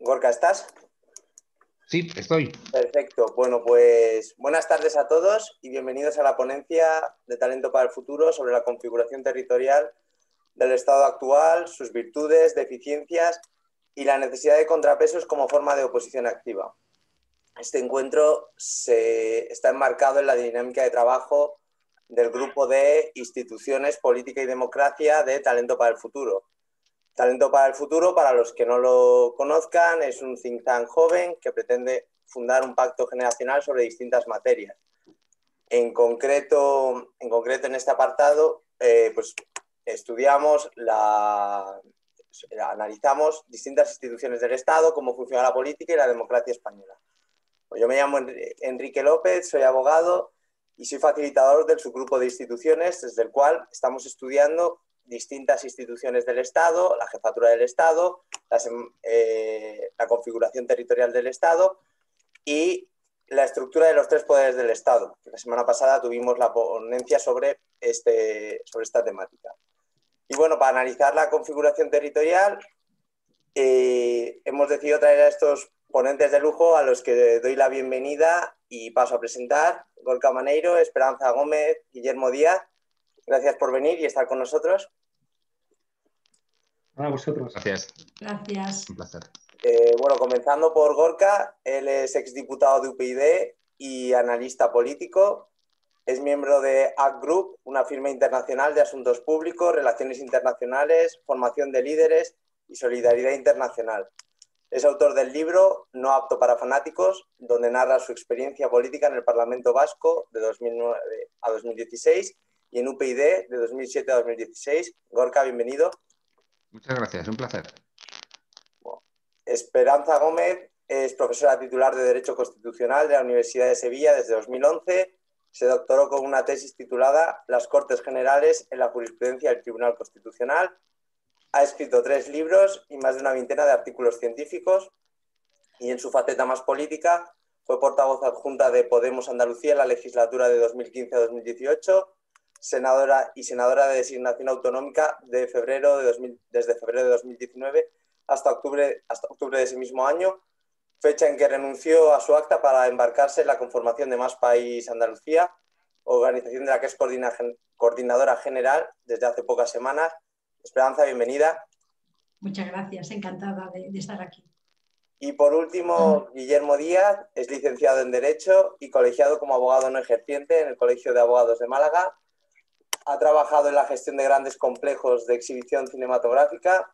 Gorka, ¿estás? Sí, estoy. Perfecto. Bueno, pues buenas tardes a todos y bienvenidos a la ponencia de Talento para el Futuro sobre la configuración territorial del Estado actual, sus virtudes, deficiencias y la necesidad de contrapesos como forma de oposición activa. Este encuentro está enmarcado en la dinámica de trabajo del Grupo de Instituciones, Política y Democracia de Talento para el Futuro. Talento para el Futuro, para los que no lo conozcan, es un think tank joven que pretende fundar un pacto generacional sobre distintas materias. En concreto en este apartado, pues analizamos distintas instituciones del Estado, cómo funciona la política y la democracia española. Pues yo me llamo Enrique López, soy abogado y soy facilitador del subgrupo de instituciones, desde el cual estamos estudiando distintas instituciones del Estado, la jefatura del Estado, la configuración territorial del Estado y la estructura de los tres poderes del Estado. La semana pasada tuvimos la ponencia sobre esta temática. Y bueno, para analizar la configuración territorial, hemos decidido traer a estos ponentes de lujo a los que doy la bienvenida y paso a presentar. Gorka Maneiro, Esperanza Gómez, Guillermo Díaz. Gracias por venir y estar con nosotros. A vosotros. Gracias. Gracias. Un placer. Bueno, comenzando por Gorka, él es exdiputado de UPyD y analista político. Es miembro de ACT Group, una firma internacional de asuntos públicos, relaciones internacionales, formación de líderes y solidaridad internacional. Es autor del libro No apto para fanáticos, donde narra su experiencia política en el Parlamento Vasco de 2009 a 2016 y en UPyD de 2007 a 2016. Gorka, bienvenido. Muchas gracias, un placer. Bueno, Esperanza Gómez es profesora titular de Derecho Constitucional de la Universidad de Sevilla desde 2011. Se doctoró con una tesis titulada Las Cortes Generales en la jurisprudencia del Tribunal Constitucional. Ha escrito 3 libros y más de una veintena de artículos científicos y en su faceta más política fue portavoz adjunta de Podemos Andalucía en la legislatura de 2015 a 2018, senadora de designación autonómica desde febrero de 2019 hasta octubre de ese mismo año, fecha en que renunció a su acta para embarcarse en la conformación de Más País Andalucía, organización de la que es coordinadora general desde hace pocas semanas. Esperanza, bienvenida. Muchas gracias, encantada de estar aquí. Y por último, Guillermo Díaz es licenciado en Derecho y colegiado como abogado no ejerciente en el Colegio de Abogados de Málaga. Ha trabajado en la gestión de grandes complejos de exhibición cinematográfica.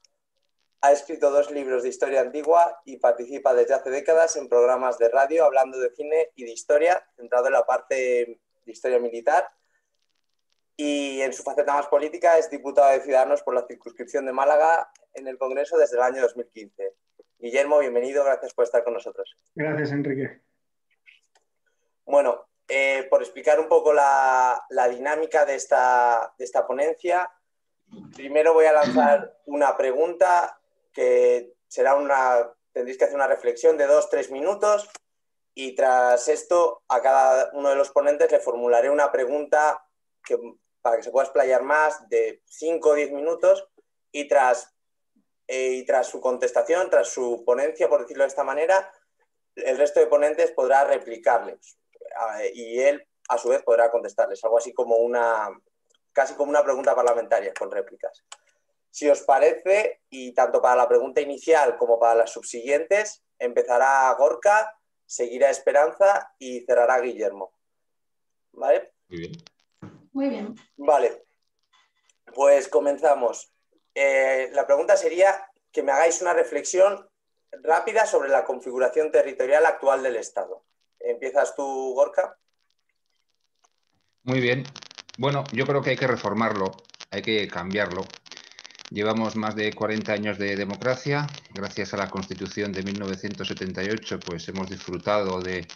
Ha escrito 2 libros de historia antigua y participa desde hace décadas en programas de radio hablando de cine y de historia, centrado en la parte de historia militar. Y en su faceta más política es diputado de Ciudadanos por la circunscripción de Málaga en el Congreso desde el año 2015. Guillermo, bienvenido, gracias por estar con nosotros. Gracias, Enrique. Bueno, por explicar un poco la dinámica de esta ponencia, primero voy a lanzar una pregunta que tendréis que hacer una reflexión de 2-3 minutos y tras esto a cada uno de los ponentes le formularé una pregunta para que se pueda explayar más de 5 o 10 minutos y tras su contestación, tras su ponencia, por decirlo de esta manera, el resto de ponentes podrá replicarles y él a su vez podrá contestarles, algo así como casi como una pregunta parlamentaria con réplicas. Si os parece, y tanto para la pregunta inicial como para las subsiguientes, empezará Gorka, seguirá Esperanza y cerrará Guillermo. ¿Vale? Muy bien. Muy bien. Vale, pues comenzamos. La pregunta sería que me hagáis una reflexión rápida sobre la configuración territorial actual del Estado. ¿Empiezas tú, Gorka? Muy bien. Bueno, yo creo que hay que reformarlo, hay que cambiarlo. Llevamos más de 40 años de democracia. Gracias a la Constitución de 1978, pues hemos disfrutado de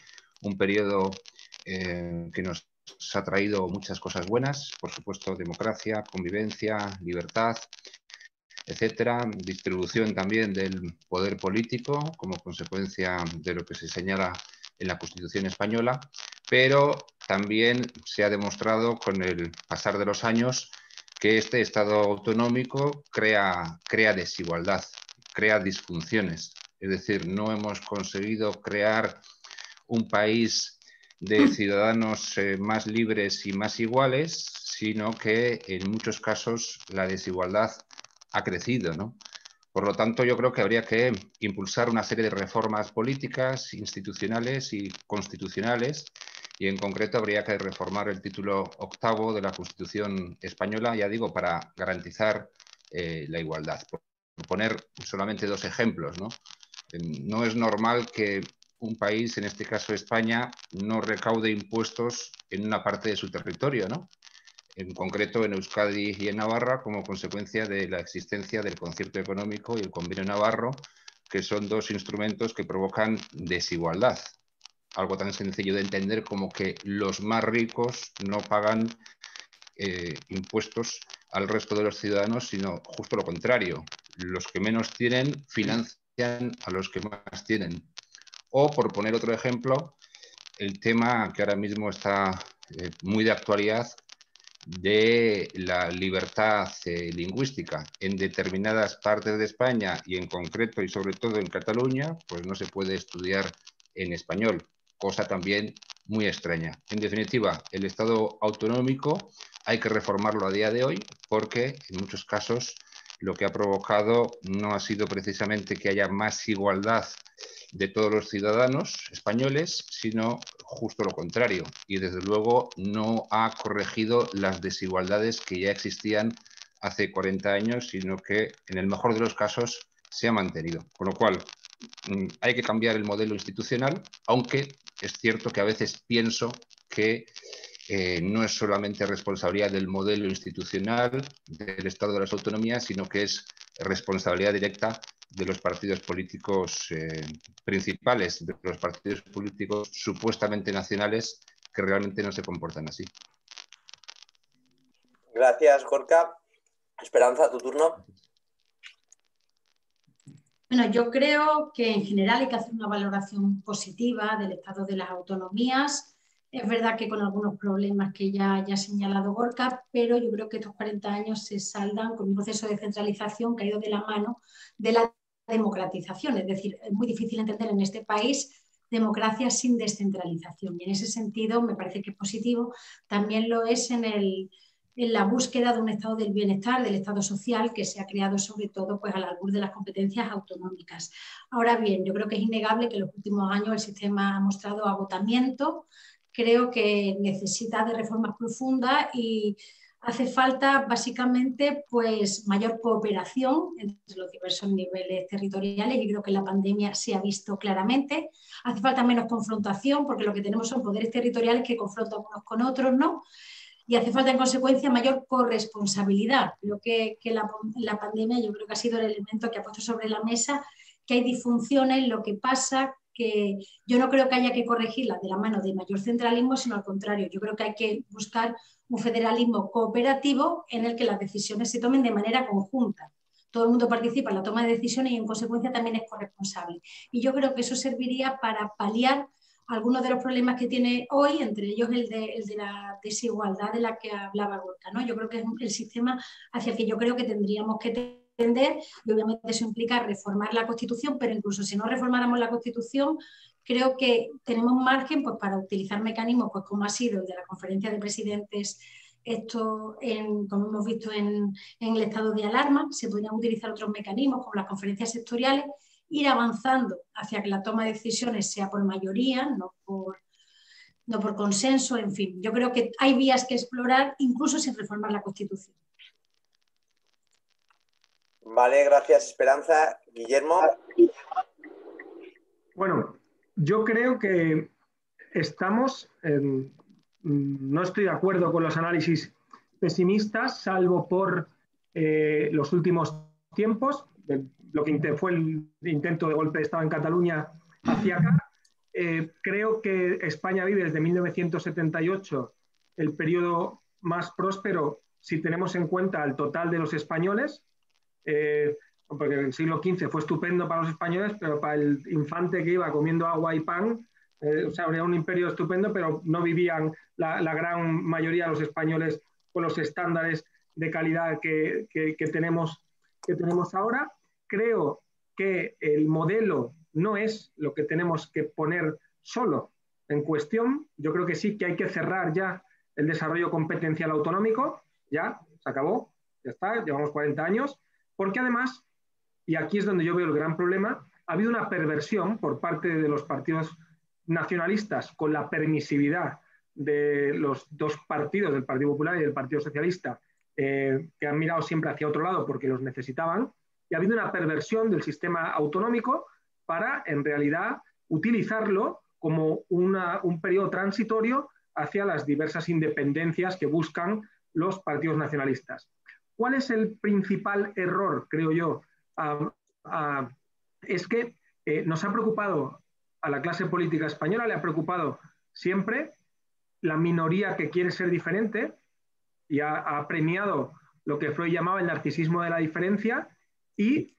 un periodo que nos ha traído muchas cosas buenas. Por supuesto, democracia, convivencia, libertad, etcétera. Distribución también del poder político como consecuencia de lo que se señala en la Constitución española, pero también se ha demostrado con el pasar de los años que este Estado autonómico crea desigualdad, crea disfunciones. Es decir, no hemos conseguido crear un país de ciudadanos más libres y más iguales, sino que en muchos casos la desigualdad ha crecido, ¿no? Por lo tanto, yo creo que habría que impulsar una serie de reformas políticas, institucionales y constitucionales, y en concreto habría que reformar el título 8º de la Constitución española, ya digo, para garantizar la igualdad. Por poner solamente 2 ejemplos, ¿no? No es normal que un país, en este caso España, no recaude impuestos en una parte de su territorio, ¿no? En concreto en Euskadi y en Navarra, como consecuencia de la existencia del concierto económico y el convenio navarro, que son 2 instrumentos que provocan desigualdad. Algo tan sencillo de entender como que los más ricos no pagan impuestos al resto de los ciudadanos, sino justo lo contrario. Los que menos tienen financian a los que más tienen. O, por poner otro ejemplo, el tema que ahora mismo está muy de actualidad, de la libertad lingüística. En determinadas partes de España y en concreto y sobre todo en Cataluña, pues no se puede estudiar en español, cosa también muy extraña. En definitiva, el Estado autonómico hay que reformarlo a día de hoy porque en muchos casos lo que ha provocado no ha sido precisamente que haya más igualdad de todos los ciudadanos españoles, sino justo lo contrario. Y desde luego no ha corregido las desigualdades que ya existían hace 40 años, sino que en el mejor de los casos se ha mantenido. Con lo cual hay que cambiar el modelo institucional, aunque es cierto que a veces pienso que no es solamente responsabilidad del modelo institucional del Estado de las Autonomías, sino que es responsabilidad directa de los partidos políticos principales, de los partidos políticos supuestamente nacionales que realmente no se comportan así. Gracias, Gorka. Esperanza, tu turno. Bueno, yo creo que en general hay que hacer una valoración positiva del estado de las autonomías. Es verdad que con algunos problemas que ya ha señalado Gorka, pero yo creo que estos 40 años se saldan con un proceso de centralización que ha ido de la mano de la democratización. Es decir, es muy difícil entender en este país democracia sin descentralización. Y en ese sentido me parece que es positivo. También lo es en la búsqueda de un estado del bienestar, del estado social, que se ha creado sobre todo pues, al albur de las competencias autonómicas. Ahora bien, yo creo que es innegable que en los últimos años el sistema ha mostrado agotamiento. Creo que necesita de reformas profundas y hace falta básicamente pues, mayor cooperación entre los diversos niveles territoriales y creo que en la pandemia se ha visto claramente. Hace falta menos confrontación porque lo que tenemos son poderes territoriales que confrontan unos con otros, ¿no? Y hace falta, en consecuencia, mayor corresponsabilidad. Creo que la pandemia yo creo que ha sido el elemento que ha puesto sobre la mesa que hay disfunciones, lo que pasa que yo no creo que haya que corregirlas de la mano de mayor centralismo, sino al contrario. Yo creo que hay que buscar un federalismo cooperativo en el que las decisiones se tomen de manera conjunta. Todo el mundo participa en la toma de decisiones y, en consecuencia, también es corresponsable. Y yo creo que eso serviría para paliar algunos de los problemas que tiene hoy, entre ellos el de la desigualdad de la que hablaba Gorka, ¿no? Yo creo que es el sistema hacia el que yo creo que tendríamos que tender y obviamente eso implica reformar la Constitución, pero incluso si no reformáramos la Constitución, creo que tenemos margen pues, para utilizar mecanismos pues, como ha sido el de la Conferencia de Presidentes, esto como hemos visto en el estado de alarma, se podrían utilizar otros mecanismos como las conferencias sectoriales, ir avanzando hacia que la toma de decisiones sea por mayoría, no por consenso, en fin. Yo creo que hay vías que explorar incluso sin reformar la Constitución. Vale, gracias, Esperanza. Guillermo. Bueno, yo creo que no estoy de acuerdo con los análisis pesimistas, salvo por los últimos tiempos, lo que fue el intento de golpe de Estado en Cataluña hacia acá. Creo que España vive desde 1978 el periodo más próspero si tenemos en cuenta el total de los españoles, porque el siglo XV fue estupendo para los españoles, pero para el infante que iba comiendo agua y pan, o sea, era un imperio estupendo, pero no vivían la gran mayoría de los españoles con los estándares de calidad que tenemos ahora. Creo que el modelo no es lo que tenemos que poner solo en cuestión. Yo creo que sí que hay que cerrar ya el desarrollo competencial autonómico, ya, se acabó, ya está, llevamos 40 años, porque además, y aquí es donde yo veo el gran problema, ha habido una perversión por parte de los partidos nacionalistas con la permisividad de los dos partidos, del Partido Popular y del Partido Socialista, que han mirado siempre hacia otro lado porque los necesitaban, y ha habido una perversión del sistema autonómico para, en realidad, utilizarlo como un periodo transitorio hacia las diversas independencias que buscan los partidos nacionalistas. ¿Cuál es el principal error, creo yo? Es que nos ha preocupado, a la clase política española le ha preocupado siempre la minoría que quiere ser diferente y ha premiado lo que Freud llamaba el narcisismo de la diferencia y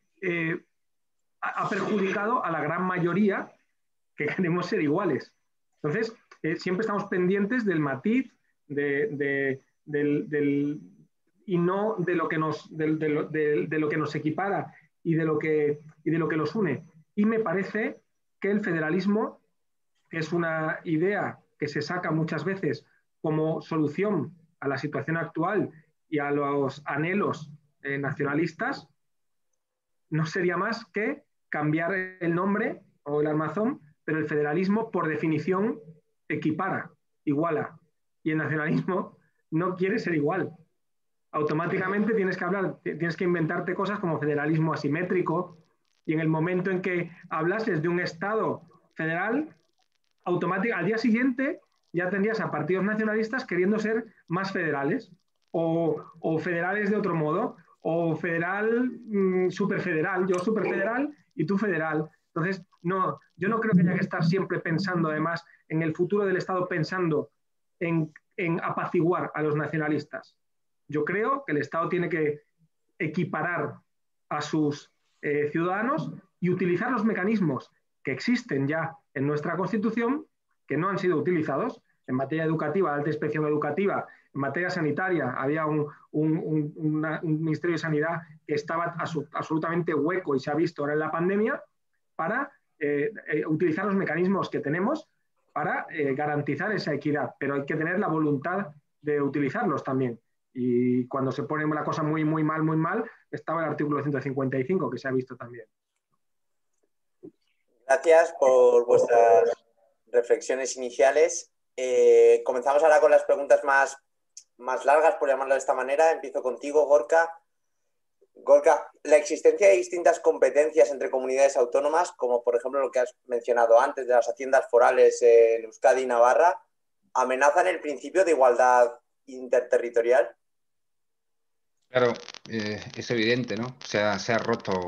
ha perjudicado a la gran mayoría que queremos ser iguales. Entonces, siempre estamos pendientes del matiz y no de lo que nos equipara y de lo que los une. Y me parece que el federalismo es una idea que se saca muchas veces como solución a la situación actual y a los anhelos nacionalistas, no sería más que cambiar el nombre o el armazón, pero el federalismo, por definición, equipara, iguala. Y el nacionalismo no quiere ser igual. Automáticamente tienes que inventarte cosas como federalismo asimétrico, y en el momento en que hablases de un Estado federal, automáticamente al día siguiente ya tendrías a partidos nacionalistas queriendo ser más federales, o federales de otro modo, o federal, superfederal, yo superfederal y tú federal. Entonces, no, yo no creo que haya que estar siempre pensando, además, en el futuro del Estado, pensando en apaciguar a los nacionalistas. Yo creo que el Estado tiene que equiparar a sus ciudadanos y utilizar los mecanismos que existen ya en nuestra Constitución, que no han sido utilizados. En materia educativa, de alta inspección educativa, en materia sanitaria, había un Ministerio de Sanidad que estaba absolutamente hueco y se ha visto ahora en la pandemia, para utilizar los mecanismos que tenemos para garantizar esa equidad, pero hay que tener la voluntad de utilizarlos también. Y cuando se pone la cosa muy mal, estaba el artículo 155, que se ha visto también. Gracias por vuestras reflexiones iniciales. Comenzamos ahora con las preguntas más largas, por llamarlo de esta manera. Empiezo contigo, Gorka. Gorka, la existencia de distintas competencias entre comunidades autónomas, como por ejemplo lo que has mencionado antes de las haciendas forales en Euskadi y Navarra, ¿amenazan el principio de igualdad interterritorial? Claro, es evidente, ¿no? Se ha roto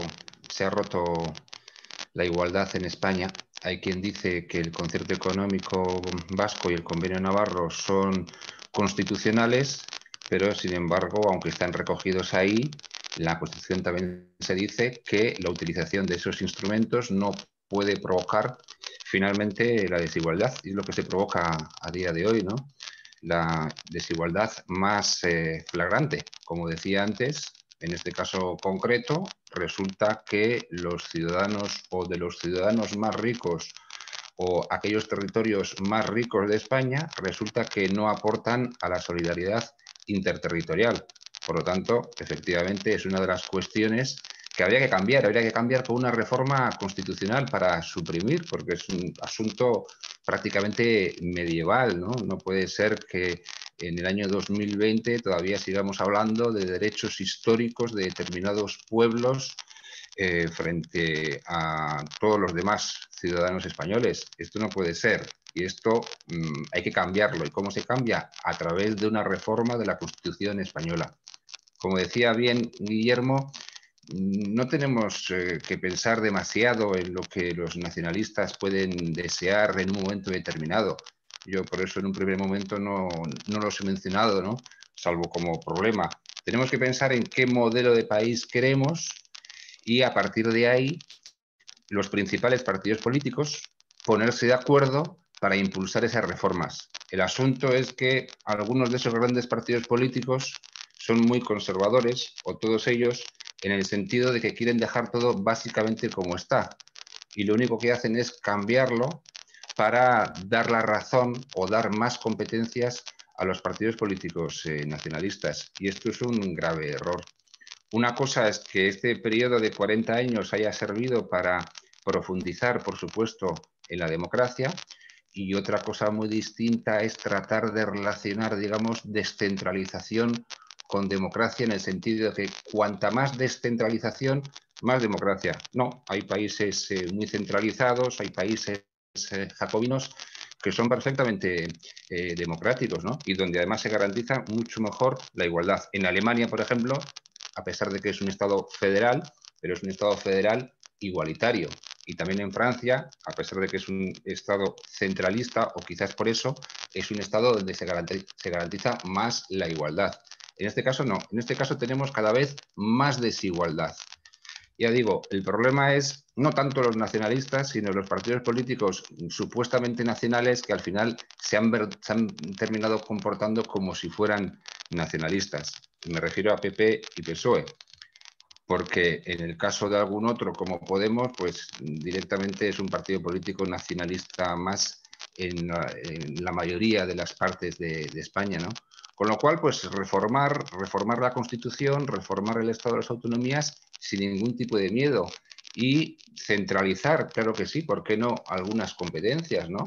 la igualdad en España. Hay quien dice que el concierto económico vasco y el convenio navarro son constitucionales, pero sin embargo, aunque están recogidos ahí, la Constitución también se dice que la utilización de esos instrumentos no puede provocar finalmente la desigualdad, y es lo que se provoca a día de hoy, ¿no? La desigualdad más flagrante. Como decía antes, en este caso concreto, resulta que los ciudadanos o de los ciudadanos más ricos o aquellos territorios más ricos de España, resulta que no aportan a la solidaridad interterritorial. Por lo tanto, efectivamente, es una de las cuestiones que habría que cambiar con una reforma constitucional para suprimir, porque es un asunto prácticamente medieval, ¿no? No puede ser que en el año 2020 todavía sigamos hablando de derechos históricos de determinados pueblos frente a todos los demás ciudadanos españoles. Esto no puede ser, y esto hay que cambiarlo. ¿Y cómo se cambia? A través de una reforma de la Constitución española. Como decía bien Guillermo, no tenemos que pensar demasiado en lo que los nacionalistas pueden desear en un momento determinado. Yo por eso en un primer momento no los he mencionado, ¿no? Salvo como problema. Tenemos que pensar en qué modelo de país queremos y a partir de ahí los principales partidos políticos ponerse de acuerdo para impulsar esas reformas. El asunto es que algunos de esos grandes partidos políticos son muy conservadores, o todos ellos, en el sentido de que quieren dejar todo básicamente como está. Y lo único que hacen es cambiarlo para dar la razón o dar más competencias a los partidos políticos nacionalistas. Y esto es un grave error. Una cosa es que este periodo de 40 años haya servido para profundizar, por supuesto, en la democracia, y otra cosa muy distinta es tratar de relacionar, digamos, descentralización con democracia, en el sentido de que cuanta más descentralización, más democracia. No, hay países muy centralizados, hay países jacobinos que son perfectamente democráticos, ¿no? Y donde además se garantiza mucho mejor la igualdad. En Alemania, por ejemplo, a pesar de que es un Estado federal, pero es un Estado federal igualitario. Y también en Francia, a pesar de que es un Estado centralista, o quizás por eso, es un Estado donde se garantiza más la igualdad. En este caso no, en este caso tenemos cada vez más desigualdad. Ya digo, el problema es no tanto los nacionalistas, sino los partidos políticos supuestamente nacionales que al final se han terminado comportando como si fueran nacionalistas. Me refiero a PP y PSOE, porque en el caso de algún otro como Podemos, pues directamente es un partido político nacionalista más en la mayoría de las partes de España, ¿no? Con lo cual, pues reformar la Constitución, reformar el Estado de las Autonomías sin ningún tipo de miedo y centralizar, claro que sí, ¿por qué no algunas competencias, ¿no?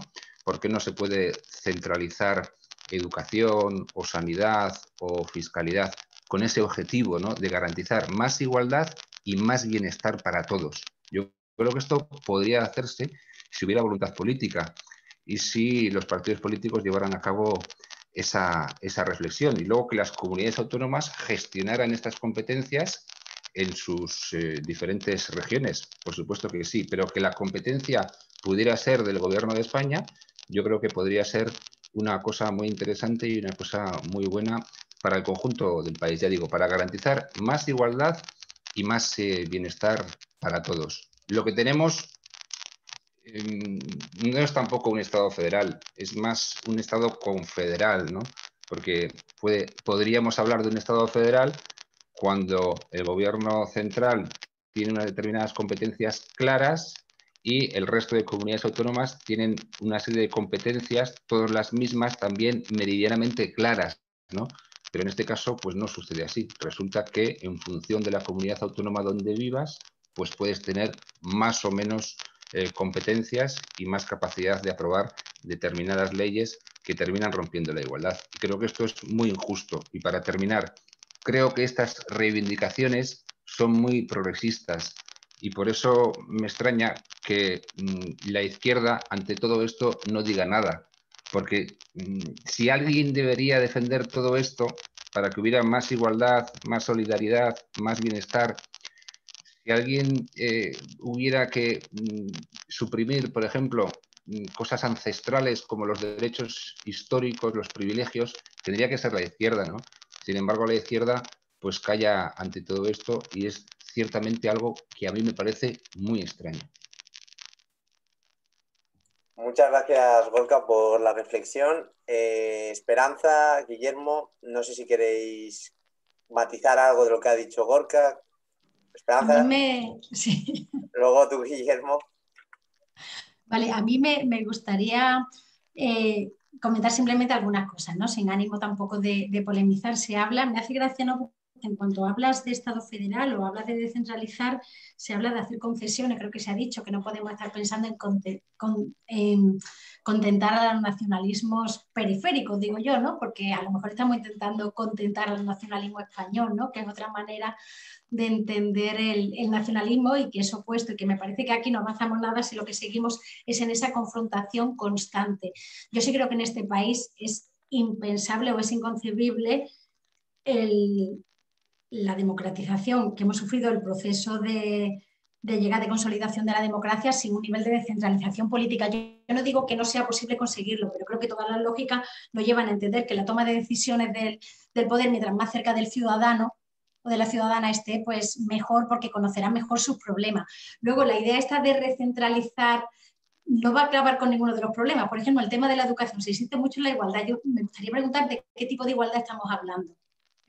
¿Por qué no se puede centralizar educación o sanidad o fiscalidad con ese objetivo, ¿no?, de garantizar más igualdad y más bienestar para todos? Yo creo que esto podría hacerse si hubiera voluntad política y si los partidos políticos llevaran a cabo esa reflexión, y luego que las comunidades autónomas gestionaran estas competencias en sus diferentes regiones. Por supuesto que sí, pero que la competencia pudiera ser del Gobierno de España, yo creo que podría ser una cosa muy interesante y una cosa muy buena para el conjunto del país, ya digo, para garantizar más igualdad y más bienestar para todos. Lo que tenemos no es tampoco un Estado federal, es más un Estado confederal, ¿no? Porque podríamos hablar de un Estado federal cuando el gobierno central tiene unas determinadas competencias claras y el resto de comunidades autónomas tienen una serie de competencias, todas las mismas, también meridianamente claras, ¿no? Pero en este caso, pues no sucede así. Resulta que en función de la comunidad autónoma donde vivas, pues puedes tener más o menos competencias y más capacidad de aprobar determinadas leyes que terminan rompiendo la igualdad. Y creo que esto es muy injusto. Y para terminar, creo que estas reivindicaciones son muy progresistas y por eso me extraña que la izquierda ante todo esto no diga nada. Porque si alguien debería defender todo esto para que hubiera más igualdad, más solidaridad, más bienestar, si alguien hubiera que suprimir, por ejemplo, cosas ancestrales como los derechos históricos, los privilegios, tendría que ser la izquierda, ¿no? Sin embargo, la izquierda pues calla ante todo esto y es ciertamente algo que a mí me parece muy extraño. Muchas gracias, Gorka, por la reflexión. Esperanza, Guillermo, no sé si queréis matizar algo de lo que ha dicho Gorka. Esperanza. Sí. Luego tú, Guillermo. Vale, a mí me gustaría comentar simplemente algunas cosas, ¿no? Sin ánimo tampoco de polemizar. Me hace gracia, ¿no?, en cuanto hablas de Estado federal o hablas de descentralizar, se habla de hacer concesiones. Creo que se ha dicho que no podemos estar pensando en contentar a los nacionalismos periféricos, digo yo, ¿no? Porque a lo mejor estamos intentando contentar al nacionalismo español, ¿no?, que es otra manera de entender el nacionalismo y que es opuesto, y que me parece que aquí no avanzamos nada si lo que seguimos es en esa confrontación constante. Yo sí creo que en este país es impensable o es inconcebible la democratización que hemos sufrido, el proceso de llegada de consolidación de la democracia sin un nivel de descentralización política. Yo no digo que no sea posible conseguirlo, pero creo que todas las lógicas nos llevan a entender que la toma de decisiones del poder, mientras más cerca del ciudadano o de la ciudadana esté, pues mejor, porque conocerá mejor sus problemas. Luego, la idea esta de recentralizar no va a acabar con ninguno de los problemas. Por ejemplo, el tema de la educación se insiste mucho en la igualdad. Yo me gustaría preguntar de qué tipo de igualdad estamos hablando.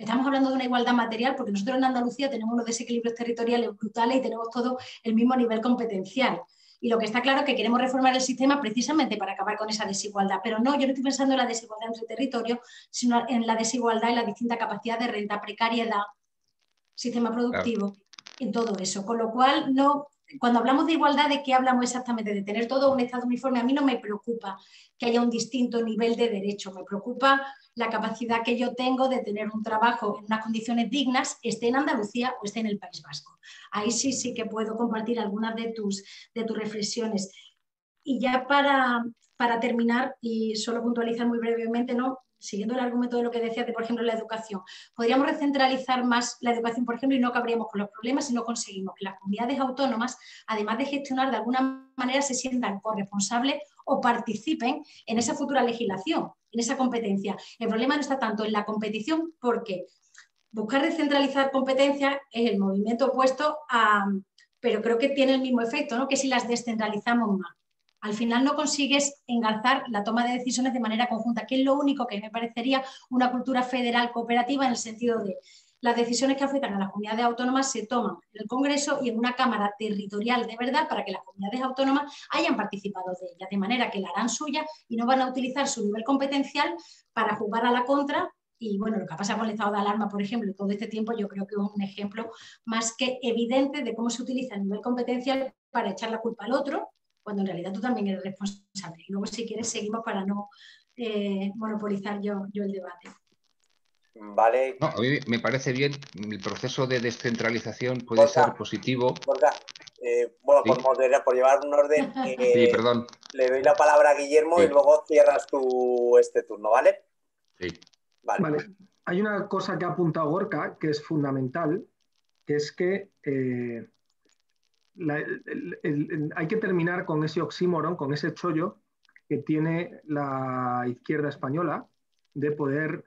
Estamos hablando de una igualdad material porque nosotros en Andalucía tenemos unos desequilibrios territoriales brutales y tenemos todo el mismo nivel competencial. Y lo que está claro es que queremos reformar el sistema precisamente para acabar con esa desigualdad. Pero no, yo no estoy pensando en la desigualdad entre territorios, sino en la desigualdad y la distinta capacidad de renta, precariedad, sistema productivo, en todo eso. Con lo cual, no, cuando hablamos de igualdad, ¿de qué hablamos exactamente? De tener todo un Estado uniforme. A mí no me preocupa que haya un distinto nivel de derecho, me preocupa la capacidad que yo tengo de tener un trabajo en unas condiciones dignas, esté en Andalucía o esté en el País Vasco. Ahí sí que puedo compartir algunas de tus reflexiones. Y ya para terminar, y solo puntualizar muy brevemente, ¿no? Siguiendo el argumento de lo que decías de, por ejemplo, la educación, podríamos recentralizar más la educación, por ejemplo, y no acabaríamos con los problemas si no conseguimos que las comunidades autónomas, además de gestionar, de alguna manera se sientan corresponsables o participen en esa futura legislación, en esa competencia. El problema no está tanto en la competición, porque buscar descentralizar competencias es el movimiento opuesto pero creo que tiene el mismo efecto, ¿no? Que si las descentralizamos más. Al final no consigues engarzar la toma de decisiones de manera conjunta, que es lo único que me parecería una cultura federal cooperativa, en el sentido de las decisiones que afectan a las comunidades autónomas se toman en el Congreso y en una Cámara territorial de verdad para que las comunidades autónomas hayan participado de ellas, de manera que la harán suya y no van a utilizar su nivel competencial para jugar a la contra. Y bueno, lo que ha pasado con el estado de alarma, por ejemplo, todo este tiempo, yo creo que es un ejemplo más que evidente de cómo se utiliza el nivel competencial para echar la culpa al otro, cuando en realidad tú también eres responsable. Y luego, si quieres, seguimos para no monopolizar yo el debate. Vale. No, a mí me parece bien, el proceso de descentralización puede ser positivo. Bueno, ¿sí? por llevar un orden, sí, perdón. Le doy la palabra a Guillermo y luego cierras tú este turno, ¿vale? Sí. Vale. Hay una cosa que ha apuntado Gorka que es fundamental, que es que hay que terminar con ese oxímoron, con ese chollo que tiene la izquierda española de poder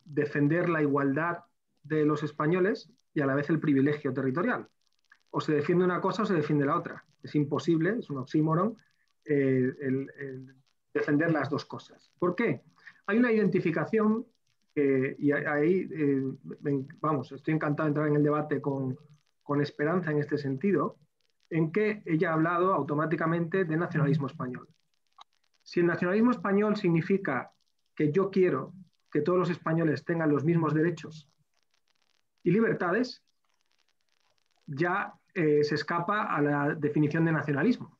defender la igualdad de los españoles y a la vez el privilegio territorial. O se defiende una cosa o se defiende la otra. Es imposible, es un oxímoron, el defender las dos cosas. ¿Por qué? Hay una identificación y ahí, vamos, estoy encantado de entrar en el debate con Esperanza en este sentido, en que ella ha hablado automáticamente de nacionalismo español. Si el nacionalismo español significa que yo quiero que todos los españoles tengan los mismos derechos y libertades, ya se escapa a la definición de nacionalismo.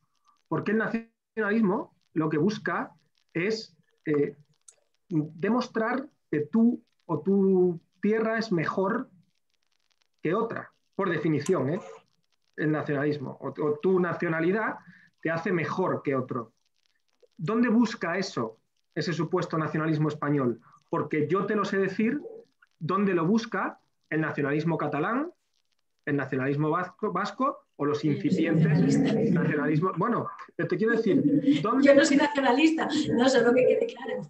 Porque el nacionalismo lo que busca es demostrar que tú o tu tierra es mejor que otra, por definición, el nacionalismo, o tu nacionalidad te hace mejor que otro. ¿Dónde busca eso, ese supuesto nacionalismo español? Porque yo te lo sé decir, ¿dónde lo busca? El nacionalismo catalán, el nacionalismo vasco o los incipientes nacionalismos. Bueno, te quiero decir, ¿dónde? Yo no soy nacionalista, no, solo que quede claro.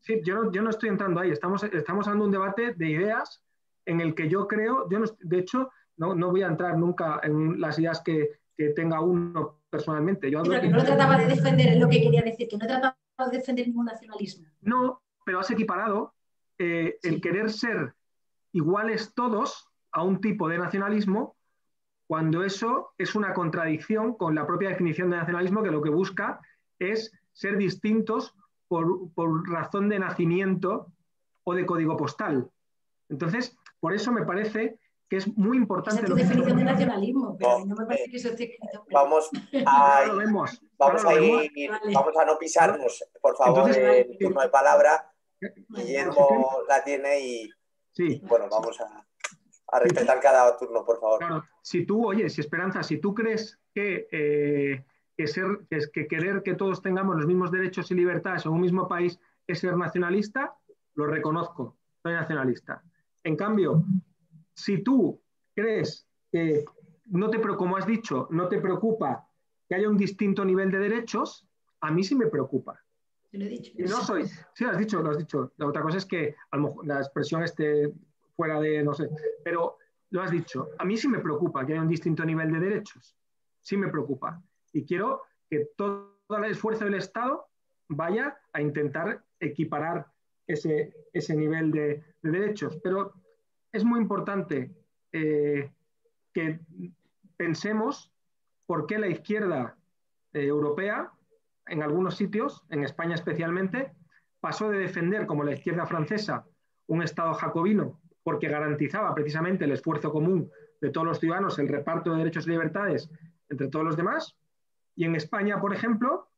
Sí, yo no estoy entrando ahí, estamos dando un debate de ideas en el que yo creo, de hecho, no voy a entrar nunca en las ideas que tenga uno personalmente. Pero que no lo trataba de defender, es lo que quería decir, que no trataba de defender ningún nacionalismo. No, pero has equiparado el querer ser iguales todos a un tipo de nacionalismo, cuando eso es una contradicción con la propia definición de nacionalismo, que lo que busca es ser distintos por razón de nacimiento o de código postal. Entonces, por eso me parece que es muy importante... Esa es tu definición de nacionalismo, pero no me parece que eso esté escrito. Vamos a no pisarnos, por favor, el turno de palabra. Guillermo la tiene y bueno, vamos a respetar cada turno, por favor. Claro, si Esperanza, si tú crees que querer que todos tengamos los mismos derechos y libertades en un mismo país es ser nacionalista, lo reconozco, soy nacionalista. En cambio, si tú crees que como has dicho, no te preocupa que haya un distinto nivel de derechos, a mí sí me preocupa. Lo he dicho. Y no soy... Sí, lo has dicho. La otra cosa es que a lo mejor la expresión esté fuera de, no sé, pero lo has dicho. A mí sí me preocupa que haya un distinto nivel de derechos. Sí me preocupa. Y quiero que todo el esfuerzo del Estado vaya a intentar equiparar ese nivel de derechos. Pero es muy importante que pensemos por qué la izquierda europea, en algunos sitios, en España especialmente, pasó de defender, como la izquierda francesa, un Estado jacobino, porque garantizaba precisamente el esfuerzo común de todos los ciudadanos, el reparto de derechos y libertades entre todos los demás. Y en España, por ejemplo,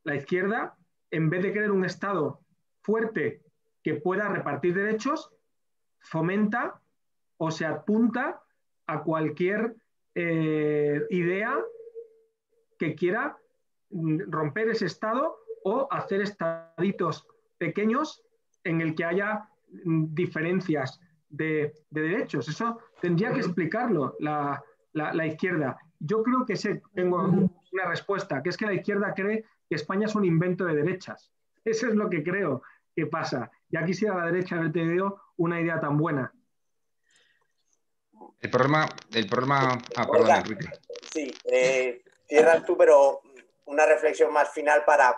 la izquierda, en vez de querer un Estado fuerte que pueda repartir derechos, fomenta o se apunta a cualquier idea que quiera romper ese Estado o hacer estaditos pequeños en el que haya diferencias de derechos. Eso tendría que explicarlo la izquierda. Yo creo que tengo una respuesta, que es que la izquierda cree que España es un invento de derechas. Eso es lo que creo que pasa. Ya quisiera la derecha haber tenido una idea tan buena. El problema... perdón, Enrique. Sí, cierras tú, pero una reflexión más final para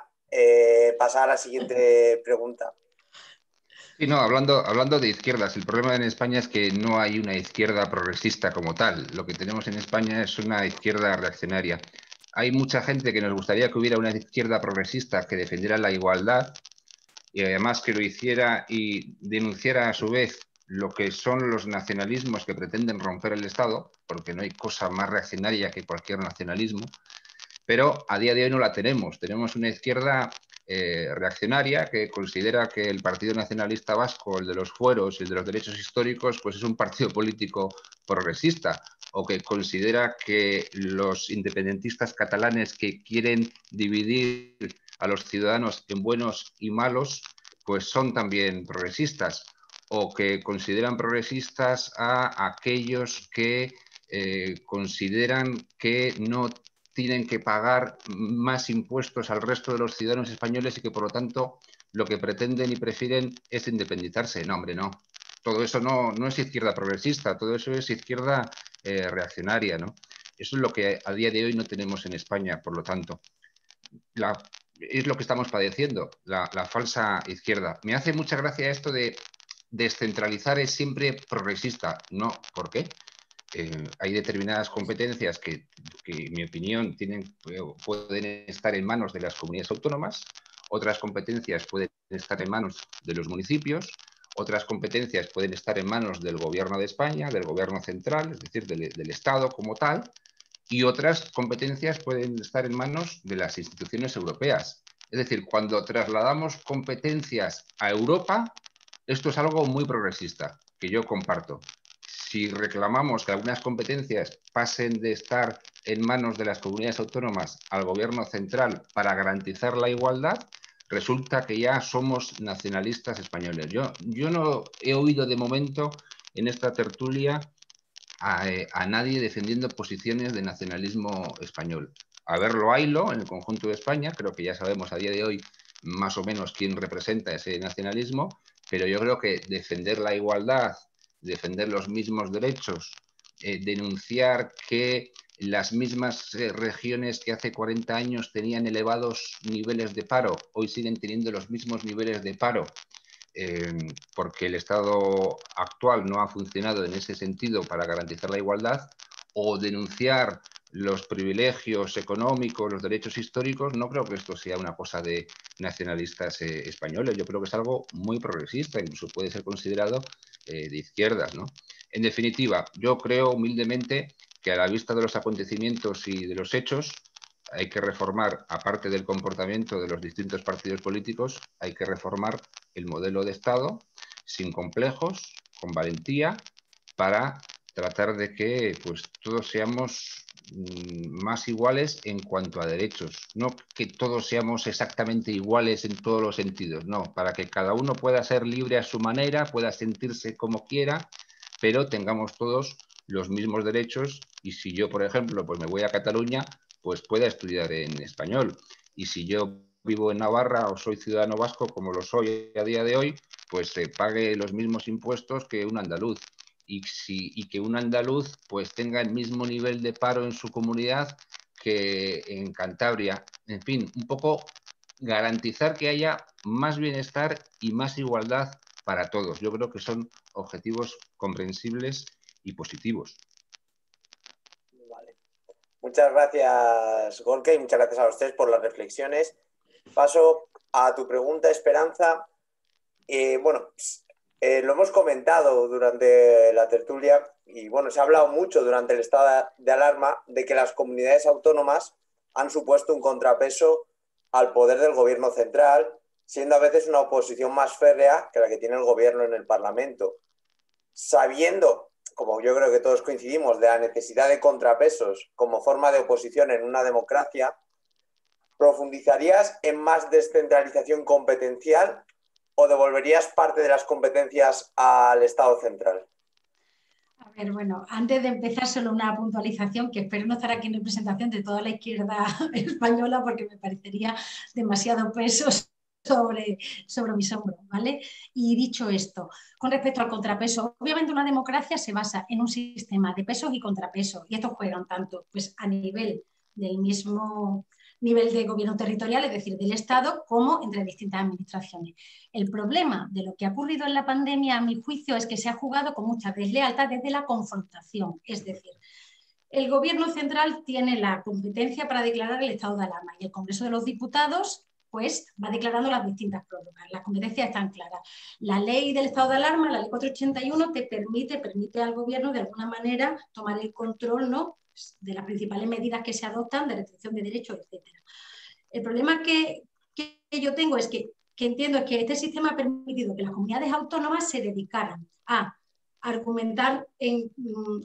pasar a la siguiente pregunta. Sí, no, hablando de izquierdas, el problema en España es que no hay una izquierda progresista como tal. Lo que tenemos en España es una izquierda reaccionaria. Hay mucha gente que nos gustaría que hubiera una izquierda progresista que defendiera la igualdad y además que lo hiciera y denunciara a su vez lo que son los nacionalismos que pretenden romper el Estado, porque no hay cosa más reaccionaria que cualquier nacionalismo, pero a día de hoy no la tenemos. Tenemos una izquierda reaccionaria que considera que el Partido Nacionalista Vasco, el de los fueros y el de los derechos históricos, pues es un partido político progresista, o que considera que los independentistas catalanes que quieren dividir a los ciudadanos en buenos y malos, pues son también progresistas, o que consideran progresistas a aquellos que consideran que no tienen que pagar más impuestos al resto de los ciudadanos españoles y que por lo tanto lo que pretenden y prefieren es independizarse. No, hombre, no. Todo eso no es izquierda progresista, todo eso es izquierda reaccionaria, ¿no? Eso es lo que a día de hoy no tenemos en España, por lo tanto. Es lo que estamos padeciendo, la falsa izquierda. Me hace mucha gracia esto de descentralizar es siempre progresista. No, ¿por qué? Hay determinadas competencias que, en mi opinión, pueden estar en manos de las comunidades autónomas, otras competencias pueden estar en manos de los municipios, otras competencias pueden estar en manos del Gobierno de España, del Gobierno central, es decir, del Estado como tal, y otras competencias pueden estar en manos de las instituciones europeas. Es decir, cuando trasladamos competencias a Europa, esto es algo muy progresista, que yo comparto. Si reclamamos que algunas competencias pasen de estar en manos de las comunidades autónomas al gobierno central para garantizar la igualdad, resulta que ya somos nacionalistas españoles. Yo no he oído de momento en esta tertulia a nadie defendiendo posiciones de nacionalismo español. A verlo haylo en el conjunto de España, creo que ya sabemos a día de hoy más o menos quién representa ese nacionalismo, pero yo creo que defender la igualdad, defender los mismos derechos, denunciar que las mismas regiones que hace 40 años tenían elevados niveles de paro, hoy siguen teniendo los mismos niveles de paro, porque el Estado actual no ha funcionado en ese sentido para garantizar la igualdad, o denunciar los privilegios económicos, los derechos históricos, no creo que esto sea una cosa de nacionalistas españoles. Yo creo que es algo muy progresista, incluso puede ser considerado de izquierdas, ¿no? En definitiva, yo creo humildemente que a la vista de los acontecimientos y de los hechos, hay que reformar, aparte del comportamiento de los distintos partidos políticos, hay que reformar el modelo de Estado sin complejos, con valentía, para tratar de que pues, todos seamos más iguales en cuanto a derechos. No que todos seamos exactamente iguales en todos los sentidos, no, para que cada uno pueda ser libre a su manera, pueda sentirse como quiera, pero tengamos todos los mismos derechos y si yo, por ejemplo, pues me voy a Cataluña, pues pueda estudiar en español. Y si yo vivo en Navarra o soy ciudadano vasco, como lo soy a día de hoy, pues pague los mismos impuestos que un andaluz. Y que un andaluz pues tenga el mismo nivel de paro en su comunidad que en Cantabria. En fin, un poco garantizar que haya más bienestar y más igualdad para todos. Yo creo que son objetivos comprensibles y positivos. Vale. Muchas gracias, Gorka, y muchas gracias a ustedes por las reflexiones. Paso a tu pregunta, Esperanza. Bueno, lo hemos comentado durante la tertulia y bueno, se ha hablado mucho durante el estado de alarma de que las comunidades autónomas han supuesto un contrapeso al poder del gobierno central, siendo a veces una oposición más férrea que la que tiene el gobierno en el Parlamento. Sabiendo, como yo creo que todos coincidimos, de la necesidad de contrapesos como forma de oposición en una democracia, ¿profundizarías en más descentralización competencial o devolverías parte de las competencias al Estado central? A ver, bueno, antes de empezar solo una puntualización, que espero no estar aquí en representación de toda la izquierda española porque me parecería demasiado peso sobre mis hombros, ¿vale? Y dicho esto, con respecto al contrapeso, obviamente una democracia se basa en un sistema de pesos y contrapesos, y estos juegan tanto pues, a nivel del mismo nivel de gobierno territorial, es decir, del Estado, como entre distintas administraciones. El problema de lo que ha ocurrido en la pandemia, a mi juicio, es que se ha jugado con mucha deslealtad desde la confrontación, es decir, el gobierno central tiene la competencia para declarar el estado de alarma y el Congreso de los Diputados pues va declarando las distintas prórrogas. Las competencias están claras. La ley del estado de alarma, la ley 481, te permite al gobierno de alguna manera tomar el control, ¿no?, de las principales medidas que se adoptan de restricción de derechos, etc. El problema que yo tengo es que entiendo es que este sistema ha permitido que las comunidades autónomas se dedicaran a argumentar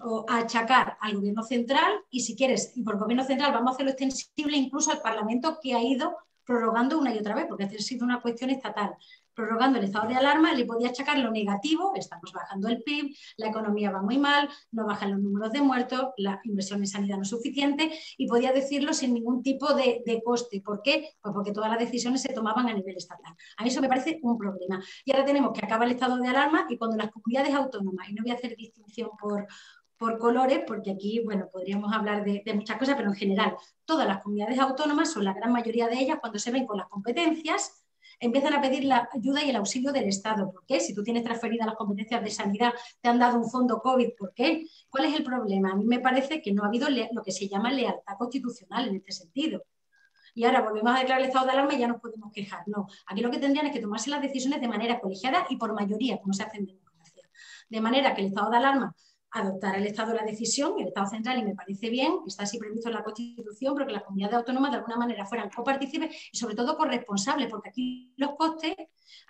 o a achacar al gobierno central y si quieres, por gobierno central vamos a hacerlo extensible incluso al Parlamento que ha ido prorrogando una y otra vez, porque ha sido una cuestión estatal. Prorrogando el estado de alarma le podía achacar lo negativo, estamos bajando el PIB, la economía va muy mal, no bajan los números de muertos, la inversión en sanidad no es suficiente y podía decirlo sin ningún tipo de coste. ¿Por qué? Pues porque todas las decisiones se tomaban a nivel estatal. A mí eso me parece un problema. Y ahora tenemos que acabar el estado de alarma y cuando las comunidades autónomas, y no voy a hacer distinción por colores, porque aquí, bueno, podríamos hablar de muchas cosas, pero en general, todas las comunidades autónomas, o la gran mayoría de ellas, cuando se ven con las competencias, empiezan a pedir la ayuda y el auxilio del Estado. ¿Por qué? Si tú tienes transferidas las competencias de sanidad, te han dado un fondo COVID, ¿por qué? ¿Cuál es el problema? A mí me parece que no ha habido lo que se llama lealtad constitucional en este sentido. Y ahora volvemos a declarar el estado de alarma y ya nos podemos quejar. No, aquí lo que tendrían es que tomarse las decisiones de manera colegiada y por mayoría, como se hace en democracia. De manera que el estado de alarma adoptar el Estado la decisión, el Estado central, y me parece bien, está así previsto en la Constitución, pero que las comunidades autónomas de alguna manera fueran copartícipes y sobre todo corresponsables, porque aquí los costes,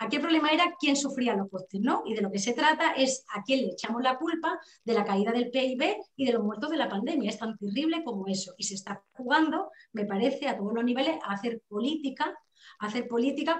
aquí el problema era quién sufría los costes, ¿no? Y de lo que se trata es a quién le echamos la culpa de la caída del PIB y de los muertos de la pandemia. Es tan terrible como eso. Y se está jugando, me parece, a todos los niveles, a hacer política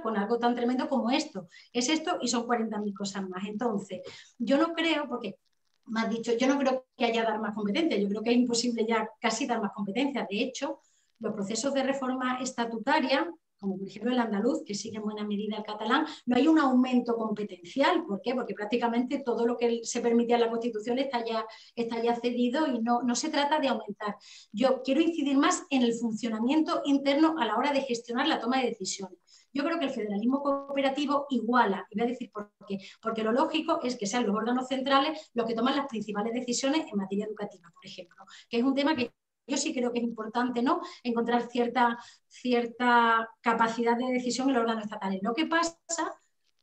con algo tan tremendo como esto. Es esto y son 40.000 cosas más. Entonces, yo no creo, porque me has dicho, yo no creo que haya dar más competencias, yo creo que es imposible ya casi dar más competencias. De hecho, los procesos de reforma estatutaria, como por ejemplo el andaluz, que sigue en buena medida el catalán, no hay un aumento competencial. ¿Por qué? Porque prácticamente todo lo que se permitía en la Constitución está ya cedido y no se trata de aumentar. Yo quiero incidir más en el funcionamiento interno a la hora de gestionar la toma de decisiones. Yo creo que el federalismo cooperativo iguala, y voy a decir por qué, porque lo lógico es que sean los órganos centrales los que toman las principales decisiones en materia educativa, por ejemplo, que es un tema que yo sí creo que es importante, ¿no?, encontrar cierta capacidad de decisión en los órganos estatales. Lo que pasa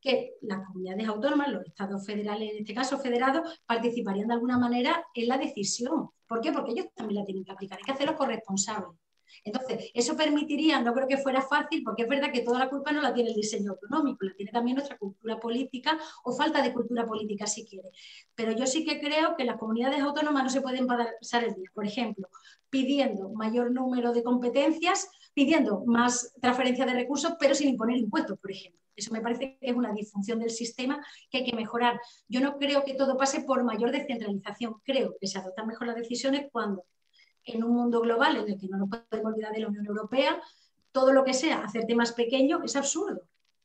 que las comunidades autónomas, los estados federales, en este caso federados, participarían de alguna manera en la decisión. ¿Por qué? Porque ellos también la tienen que aplicar, hay que hacerlos corresponsables. Entonces, eso permitiría, no creo que fuera fácil, porque es verdad que toda la culpa no la tiene el diseño autonómico, la tiene también nuestra cultura política o falta de cultura política, si quiere. Pero yo sí que creo que las comunidades autónomas no se pueden pasar el día, por ejemplo, pidiendo mayor número de competencias, pidiendo más transferencia de recursos, pero sin imponer impuestos, por ejemplo. Eso me parece que es una disfunción del sistema que hay que mejorar. Yo no creo que todo pase por mayor descentralización. Creo que se adoptan mejor las decisiones cuando en un mundo global en el que no nos podemos olvidar de la Unión Europea, todo lo que sea hacerte más pequeño es absurdo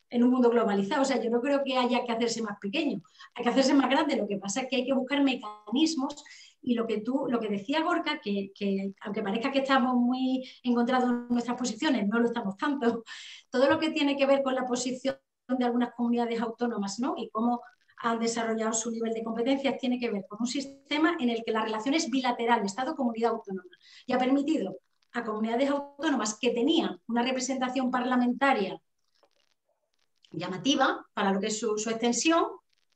en un mundo globalizado. O sea, yo no creo que haya que hacerse más pequeño, hay que hacerse más grande. Lo que pasa es que hay que buscar mecanismos y lo que decía Gorka, que aunque parezca que estamos muy encontrados en nuestras posiciones, no lo estamos tanto. Todo lo que tiene que ver con la posición de algunas comunidades autónomas, ¿no?, y cómo han desarrollado su nivel de competencias tiene que ver con un sistema en el que la relación es bilateral, Estado-comunidad autónoma, y ha permitido a comunidades autónomas que tenían una representación parlamentaria llamativa para lo que es su extensión,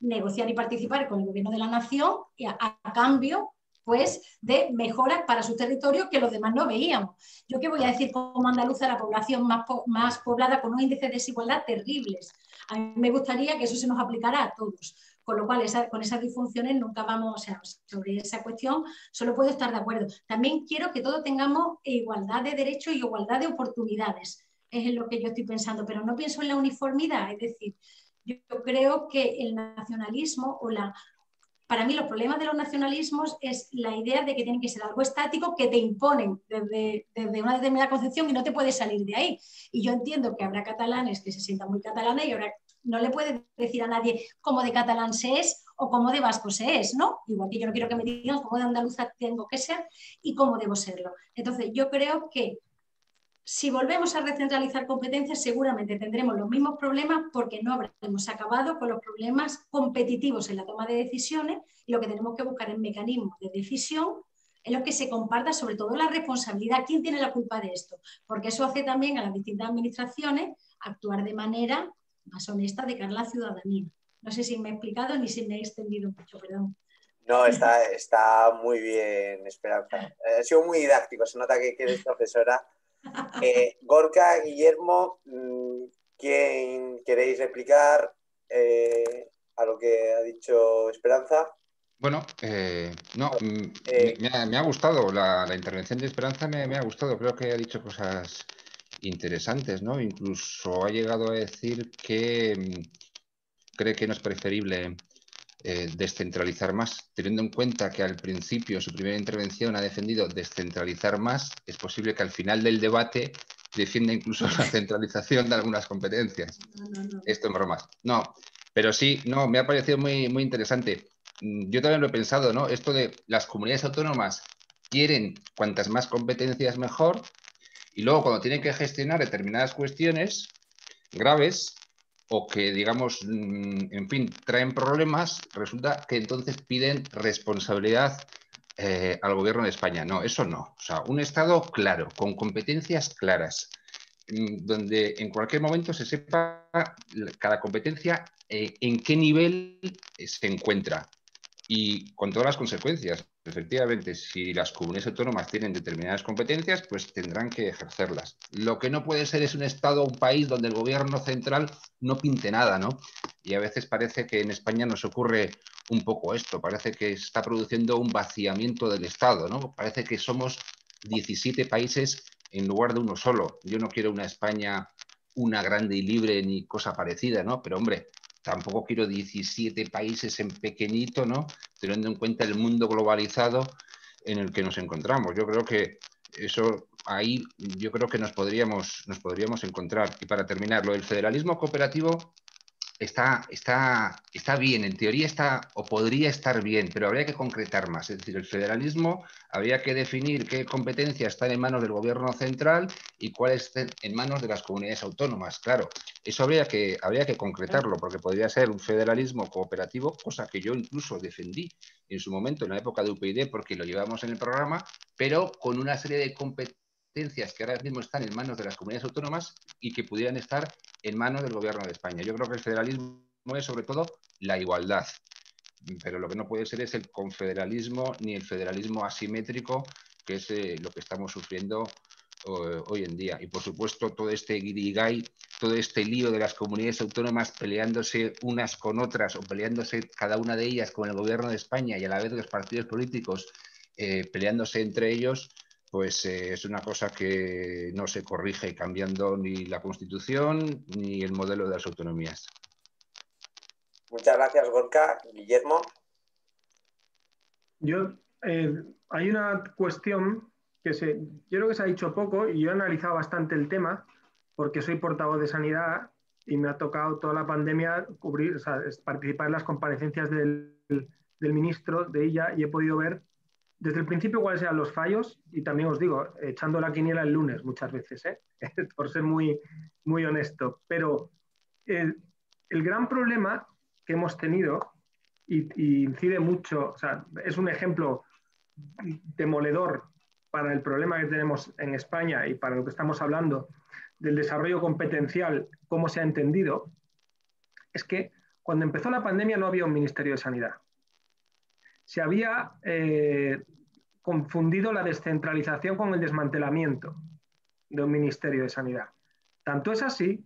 negociar y participar con el gobierno de la nación y a cambio pues, de mejoras para su territorio que los demás no veíamos. Yo qué voy a decir como andaluza, la población más poblada con un índice de desigualdad terribles. A mí me gustaría que eso se nos aplicara a todos, con lo cual con esas disfunciones nunca vamos, o sea, sobre esa cuestión solo puedo estar de acuerdo. También quiero que todos tengamos igualdad de derechos y igualdad de oportunidades, es en lo que yo estoy pensando, pero no pienso en la uniformidad, es decir, yo creo que el nacionalismo para mí los problemas de los nacionalismos es la idea de que tiene que ser algo estático que te imponen desde una determinada concepción y no te puedes salir de ahí. Y yo entiendo que habrá catalanes que se sientan muy catalanes y ahora no le puedes decir a nadie cómo de catalán se es o cómo de vasco se es, ¿no? Igual que yo no quiero que me digan cómo de andaluza tengo que ser y cómo debo serlo. Entonces yo creo que si volvemos a recentralizar competencias, seguramente tendremos los mismos problemas porque no habremos acabado con los problemas competitivos en la toma de decisiones y lo que tenemos que buscar es mecanismos de decisión en los que se comparta sobre todo la responsabilidad, quién tiene la culpa de esto, porque eso hace también a las distintas administraciones actuar de manera más honesta de cara a la ciudadanía. No sé si me he explicado ni si me he extendido mucho, perdón. No, está muy bien, Esperanza. Ha sido muy didáctico, se nota que eres profesora. Gorka, Guillermo, ¿quién queréis replicar a lo que ha dicho Esperanza? Bueno, no, me ha gustado la intervención de Esperanza, me ha gustado, creo que ha dicho cosas interesantes, ¿no? Incluso ha llegado a decir que cree que no es preferible descentralizar más, teniendo en cuenta que al principio su primera intervención ha defendido descentralizar más, es posible que al final del debate defienda incluso la centralización de algunas competencias. No. Esto en bromas. No, pero sí, no, me ha parecido muy, muy interesante. Yo también lo he pensado, ¿no? Esto de las comunidades autónomas quieren cuantas más competencias mejor y luego cuando tienen que gestionar determinadas cuestiones graves o que, digamos, en fin, traen problemas, resulta que entonces piden responsabilidad al gobierno de España. No, eso no. O sea, un Estado claro, con competencias claras, donde en cualquier momento se sepa cada competencia en qué nivel se encuentra y con todas las consecuencias. Efectivamente, si las comunidades autónomas tienen determinadas competencias, pues tendrán que ejercerlas. Lo que no puede ser es un Estado, un país donde el gobierno central no pinte nada, ¿no? Y a veces parece que en España nos ocurre un poco esto, parece que está produciendo un vaciamiento del Estado, ¿no? Parece que somos 17 países en lugar de uno solo. Yo no quiero una España una grande y libre ni cosa parecida, ¿no? Pero hombre, tampoco quiero 17 países en pequeñito, ¿no? Teniendo en cuenta el mundo globalizado en el que nos encontramos. Yo creo que eso ahí yo creo que nos podríamos encontrar. Y para terminar, lo del federalismo cooperativo está bien, en teoría está o podría estar bien, pero habría que concretar más. Es decir, el federalismo habría que definir qué competencias están en manos del gobierno central y cuáles estén en manos de las comunidades autónomas. Claro, eso habría que concretarlo, porque podría ser un federalismo cooperativo, cosa que yo incluso defendí en su momento, en la época de UPyD, porque lo llevamos en el programa, pero con una serie de competencias que ahora mismo están en manos de las comunidades autónomas y que pudieran estar en manos del gobierno de España. Yo creo que el federalismo es sobre todo la igualdad, pero lo que no puede ser es el confederalismo ni el federalismo asimétrico, que es lo que estamos sufriendo hoy en día. Y por supuesto todo este guirigay, todo este lío de las comunidades autónomas peleándose unas con otras o peleándose cada una de ellas con el gobierno de España y a la vez los partidos políticos peleándose entre ellos, pues es una cosa que no se corrige cambiando ni la Constitución ni el modelo de las autonomías. Muchas gracias, Gorka. Guillermo. Hay una cuestión que yo creo que se ha dicho poco y yo he analizado bastante el tema porque soy portavoz de Sanidad y me ha tocado toda la pandemia cubrir, o sea, participar en las comparecencias del ministro, de ella, y he podido ver desde el principio cuáles eran los fallos y también os digo, echando la quiniela el lunes muchas veces, por ser muy, muy honesto. Pero el gran problema que hemos tenido y incide mucho, o sea, es un ejemplo demoledor para el problema que tenemos en España y para lo que estamos hablando del desarrollo competencial, cómo se ha entendido, es que cuando empezó la pandemia no había un Ministerio de Sanidad. Se había confundido la descentralización con el desmantelamiento de un Ministerio de Sanidad. Tanto es así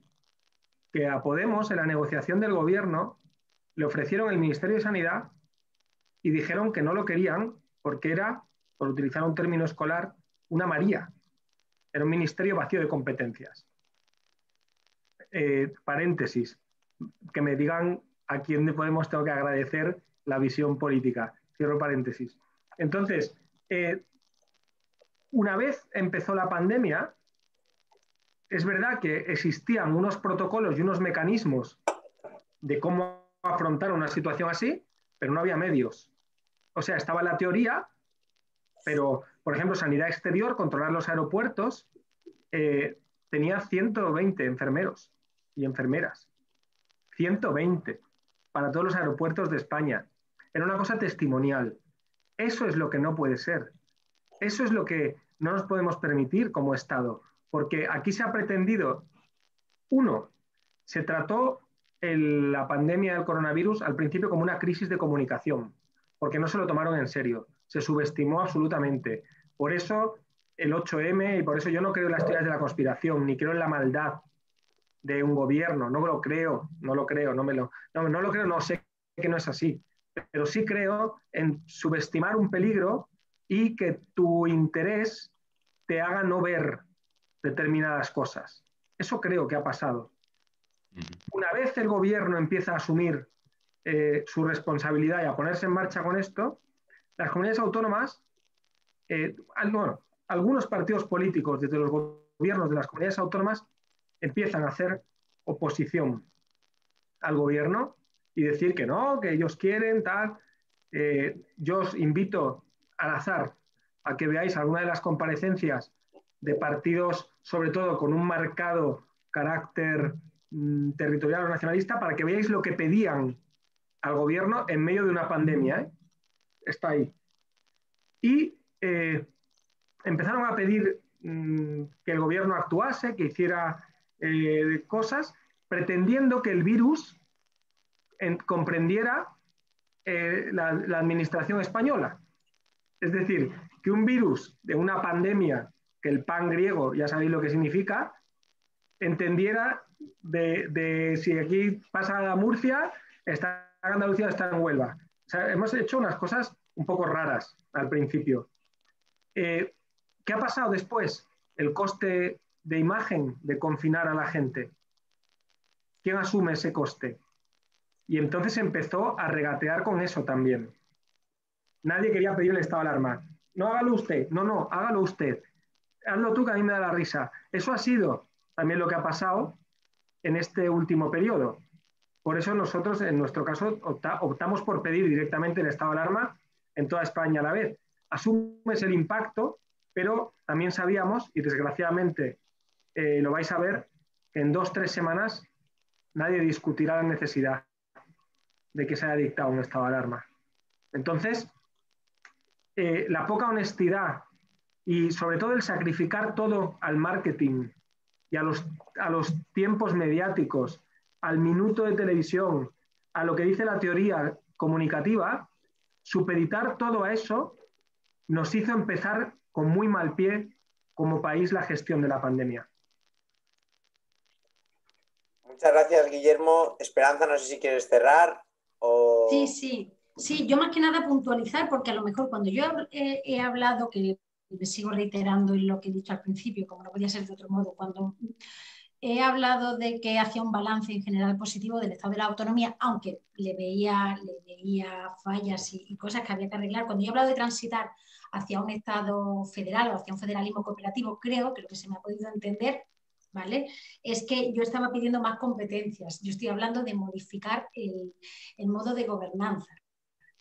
que a Podemos, en la negociación del gobierno, le ofrecieron el Ministerio de Sanidad y dijeron que no lo querían porque era, por utilizar un término escolar, una María. Era un ministerio vacío de competencias. Paréntesis, que me digan a quién de Podemos tengo que agradecer la visión política. Cierro paréntesis. Entonces, una vez empezó la pandemia, es verdad que existían unos protocolos y unos mecanismos de cómo afrontar una situación así, pero no había medios. O sea, estaba la teoría, pero, por ejemplo, Sanidad Exterior, controlar los aeropuertos, tenía 120 enfermeros y enfermeras. 120 para todos los aeropuertos de España. Era una cosa testimonial. Eso es lo que no puede ser. Eso es lo que no nos podemos permitir como Estado, porque aquí se ha pretendido, uno, se trató la pandemia del coronavirus al principio como una crisis de comunicación, porque no se lo tomaron en serio, se subestimó absolutamente. Por eso el 8M, y por eso yo no creo en las teorías de la conspiración, ni creo en la maldad de un gobierno, no lo creo, no sé que no es así, pero sí creo en subestimar un peligro y que tu interés te haga no ver determinadas cosas. Eso creo que ha pasado. Una vez el gobierno empieza a asumir su responsabilidad y a ponerse en marcha con esto, las comunidades autónomas, algunos partidos políticos desde los gobiernos de las comunidades autónomas empiezan a hacer oposición al gobierno y decir que no, que ellos quieren, tal. Yo os invito al azar a que veáis alguna de las comparecencias de partidos, sobre todo con un marcado carácter territorial o nacionalista, para que veáis lo que pedían al gobierno en medio de una pandemia. Está ahí. Y empezaron a pedir que el gobierno actuase, que hiciera cosas, pretendiendo que el virus comprendiera la administración española. Es decir, que un virus de una pandemia, que el pan griego, ya sabéis lo que significa, entendiera de si aquí pasa a Murcia, está en Andalucía, está en Huelva. O sea, hemos hecho unas cosas un poco raras al principio. ¿Qué ha pasado después? El coste de imagen de confinar a la gente. ¿Quién asume ese coste? Y entonces empezó a regatear con eso también. Nadie quería pedir el estado de alarma. No, hágalo usted. No, hágalo usted. Hazlo tú, que a mí me da la risa. Eso ha sido también lo que ha pasado en este último periodo. Por eso nosotros, en nuestro caso, optamos por pedir directamente el estado de alarma en toda España a la vez. Asumes el impacto, pero también sabíamos, y desgraciadamente lo vais a ver, que en 2 o 3 semanas nadie discutirá la necesidad de que se haya dictado un estado de alarma. Entonces, la poca honestidad y sobre todo el sacrificar todo al marketing y a los tiempos mediáticos, al minuto de televisión, a lo que dice la teoría comunicativa, supeditar todo a eso nos hizo empezar con muy mal pie como país la gestión de la pandemia. Muchas gracias, Guillermo. Esperanza, no sé si quieres cerrar o... Sí, yo más que nada puntualizar, porque a lo mejor cuando yo he hablado, que me sigo reiterando en lo que he dicho al principio, como no podía ser de otro modo, cuando he hablado de que hacía un balance en general positivo del estado de la autonomía, aunque le veía fallas y cosas que había que arreglar. Cuando yo he hablado de transitar hacia un estado federal o hacia un federalismo cooperativo, creo que lo que se me ha podido entender, ¿vale?, es que yo estaba pidiendo más competencias. Yo estoy hablando de modificar el modo de gobernanza.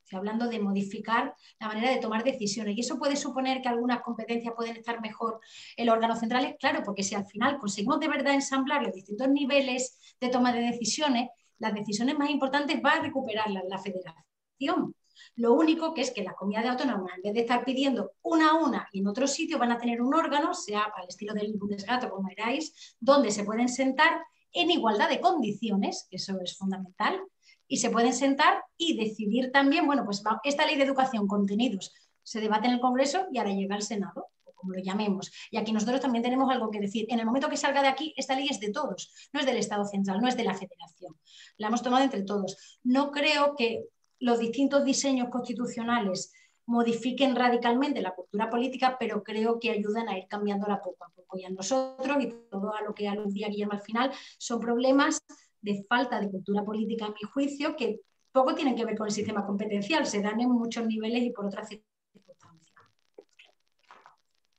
Estoy hablando de modificar la manera de tomar decisiones. ¿Y eso puede suponer que algunas competencias pueden estar mejor en los órganos centrales? Claro, porque si al final conseguimos de verdad ensamblar los distintos niveles de toma de decisiones, las decisiones más importantes va a recuperarlas la federación. federación. Lo único que es que las comunidades autónomas, en vez de estar pidiendo una a una y en otro sitio, van a tener un órgano, sea al estilo del Bundesrat o como queráis, donde se pueden sentar en igualdad de condiciones, que eso es fundamental, y se pueden sentar y decidir también, bueno, pues esta ley de educación, contenidos, se debate en el Congreso y ahora llega al Senado, o como lo llamemos. Y aquí nosotros también tenemos algo que decir. En el momento que salga de aquí, esta ley es de todos, no es del Estado central, no es de la Federación. La hemos tomado entre todos. No creo que los distintos diseños constitucionales modifiquen radicalmente la cultura política, pero creo que ayudan a ir cambiándola poco a poco. Y a nosotros, y todo a lo que aludía Guillermo al final, son problemas de falta de cultura política, a mi juicio, que poco tienen que ver con el sistema competencial, se dan en muchos niveles y por otras circunstancias.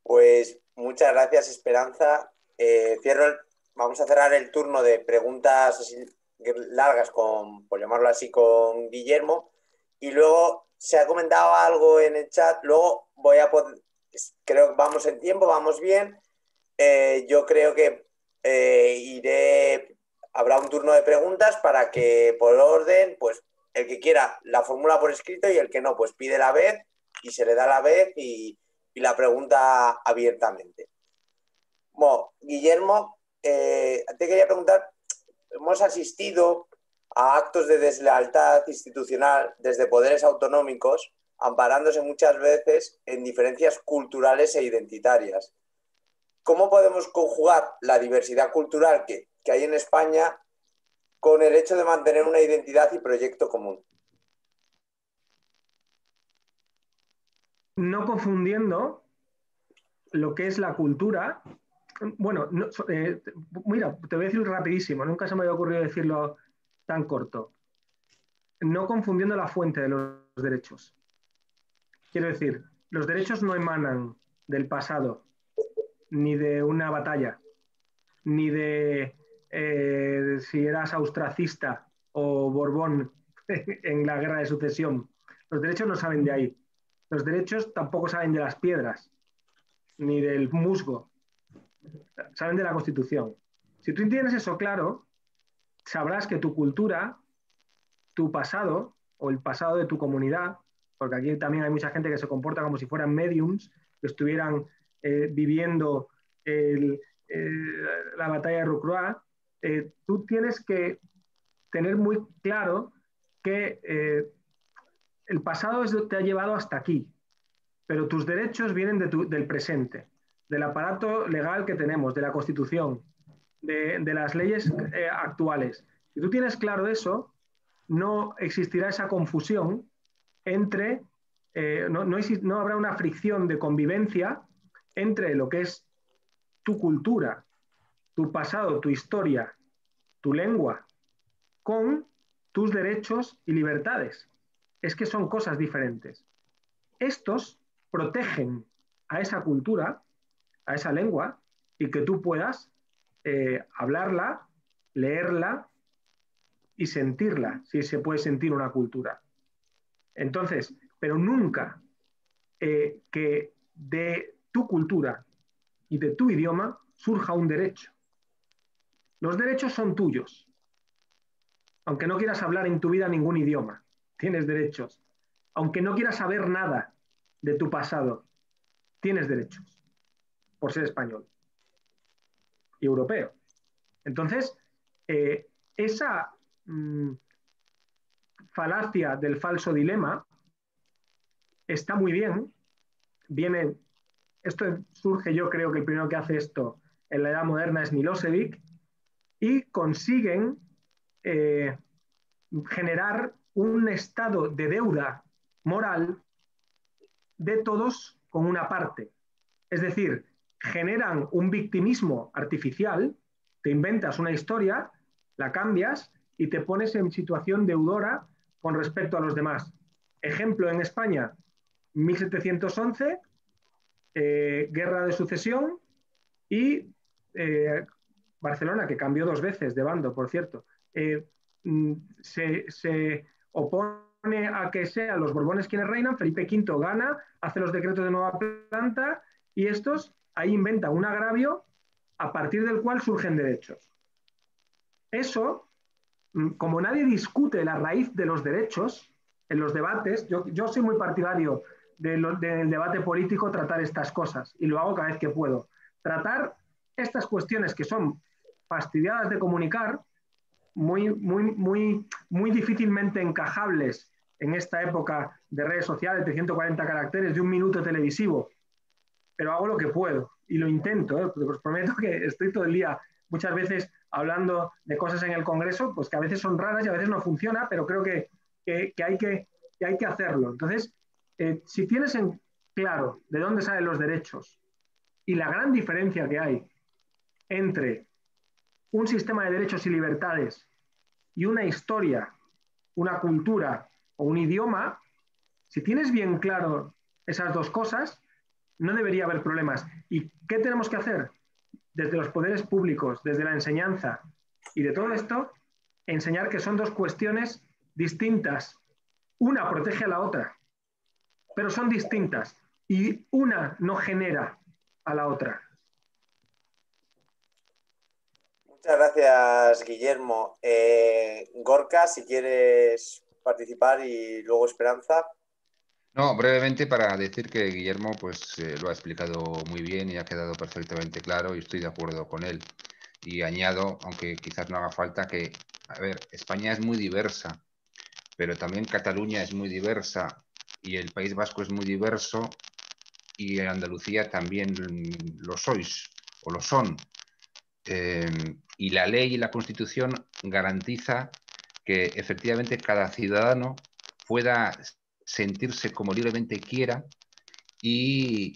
Pues muchas gracias, Esperanza. Vamos a cerrar el turno de preguntas así largas, por llamarlo así, con Guillermo. Y luego se ha comentado algo en el chat. Luego creo que vamos en tiempo, vamos bien. Yo creo que habrá un turno de preguntas para que por orden, pues el que quiera la formula por escrito y el que no, pues pide la vez y se le da la vez y la pregunta abiertamente. Bueno, Guillermo, te quería preguntar, hemos asistido a actos de deslealtad institucional desde poderes autonómicos, amparándose muchas veces en diferencias culturales e identitarias. ¿Cómo podemos conjugar la diversidad cultural que hay en España con el hecho de mantener una identidad y proyecto común? No confundiendo lo que es la cultura. Bueno, mira, te voy a decir rapidísimo, nunca se me había ocurrido decirlo tan corto. No confundiendo la fuente de los derechos. Quiero decir, los derechos no emanan del pasado, ni de una batalla, ni de si eras austracista o Borbón en la guerra de sucesión. Los derechos no salen de ahí. Los derechos tampoco salen de las piedras, ni del musgo. Salen de la Constitución. Si tú tienes eso claro, sabrás que tu cultura, tu pasado o el pasado de tu comunidad, porque aquí también hay mucha gente que se comporta como si fueran mediums, que estuvieran viviendo la batalla de Rocroi, tú tienes que tener muy claro que el pasado te ha llevado hasta aquí, pero tus derechos vienen del presente, del aparato legal que tenemos, de la Constitución, de las leyes actuales. Si tú tienes claro eso, no existirá esa confusión entre, no habrá una fricción de convivencia entre lo que es tu cultura, tu pasado, tu historia, tu lengua, con tus derechos y libertades. Es que son cosas diferentes. Estos protegen a esa cultura, a esa lengua, y que tú puedas hablarla, leerla y sentirla, si se puede sentir una cultura. Entonces, pero nunca que de tu cultura y de tu idioma surja un derecho. Los derechos son tuyos. Aunque no quieras hablar en tu vida ningún idioma, tienes derechos. Aunque no quieras saber nada de tu pasado, tienes derechos por ser español y europeo. Entonces, esa falacia del falso dilema está muy bien. Esto surge, yo creo que el primero que hace esto en la edad moderna es Milosevic, y consiguen generar un estado de deuda moral de todos con una parte. Es decir, generan un victimismo artificial, te inventas una historia, la cambias y te pones en situación deudora con respecto a los demás. Ejemplo en España, 1711, guerra de sucesión y Barcelona, que cambió 2 veces de bando, por cierto, se opone a que sean los Borbones quienes reinan, Felipe V gana, hace los decretos de nueva planta y estos ahí inventan un agravio a partir del cual surgen derechos. Eso, como nadie discute la raíz de los derechos, en los debates, yo soy muy partidario del debate político, tratar estas cosas, y lo hago cada vez que puedo. Tratar estas cuestiones que son fastidiadas de comunicar, muy difícilmente encajables en esta época de redes sociales de 140 caracteres, de un minuto televisivo, pero hago lo que puedo y lo intento, porque os prometo que estoy todo el día muchas veces hablando de cosas en el Congreso, pues que a veces son raras y a veces no funciona, pero creo que hay que hacerlo. Entonces, si tienes en claro de dónde salen los derechos y la gran diferencia que hay entre un sistema de derechos y libertades y una historia, una cultura o un idioma, si tienes bien claro esas dos cosas, no debería haber problemas. ¿Y qué tenemos que hacer? Desde los poderes públicos, desde la enseñanza y de todo esto, enseñar que son dos cuestiones distintas. Una protege a la otra, pero son distintas y una no genera a la otra. Muchas gracias, Guillermo. Gorka, si quieres participar, y luego Esperanza. No, brevemente para decir que Guillermo pues lo ha explicado muy bien y ha quedado perfectamente claro y estoy de acuerdo con él. Y añado, aunque quizás no haga falta, que, a ver, España es muy diversa, pero también Cataluña es muy diversa y el País Vasco es muy diverso y Andalucía también lo sois o lo son. Y la ley y la Constitución garantiza que efectivamente cada ciudadano pueda sentirse como libremente quiera y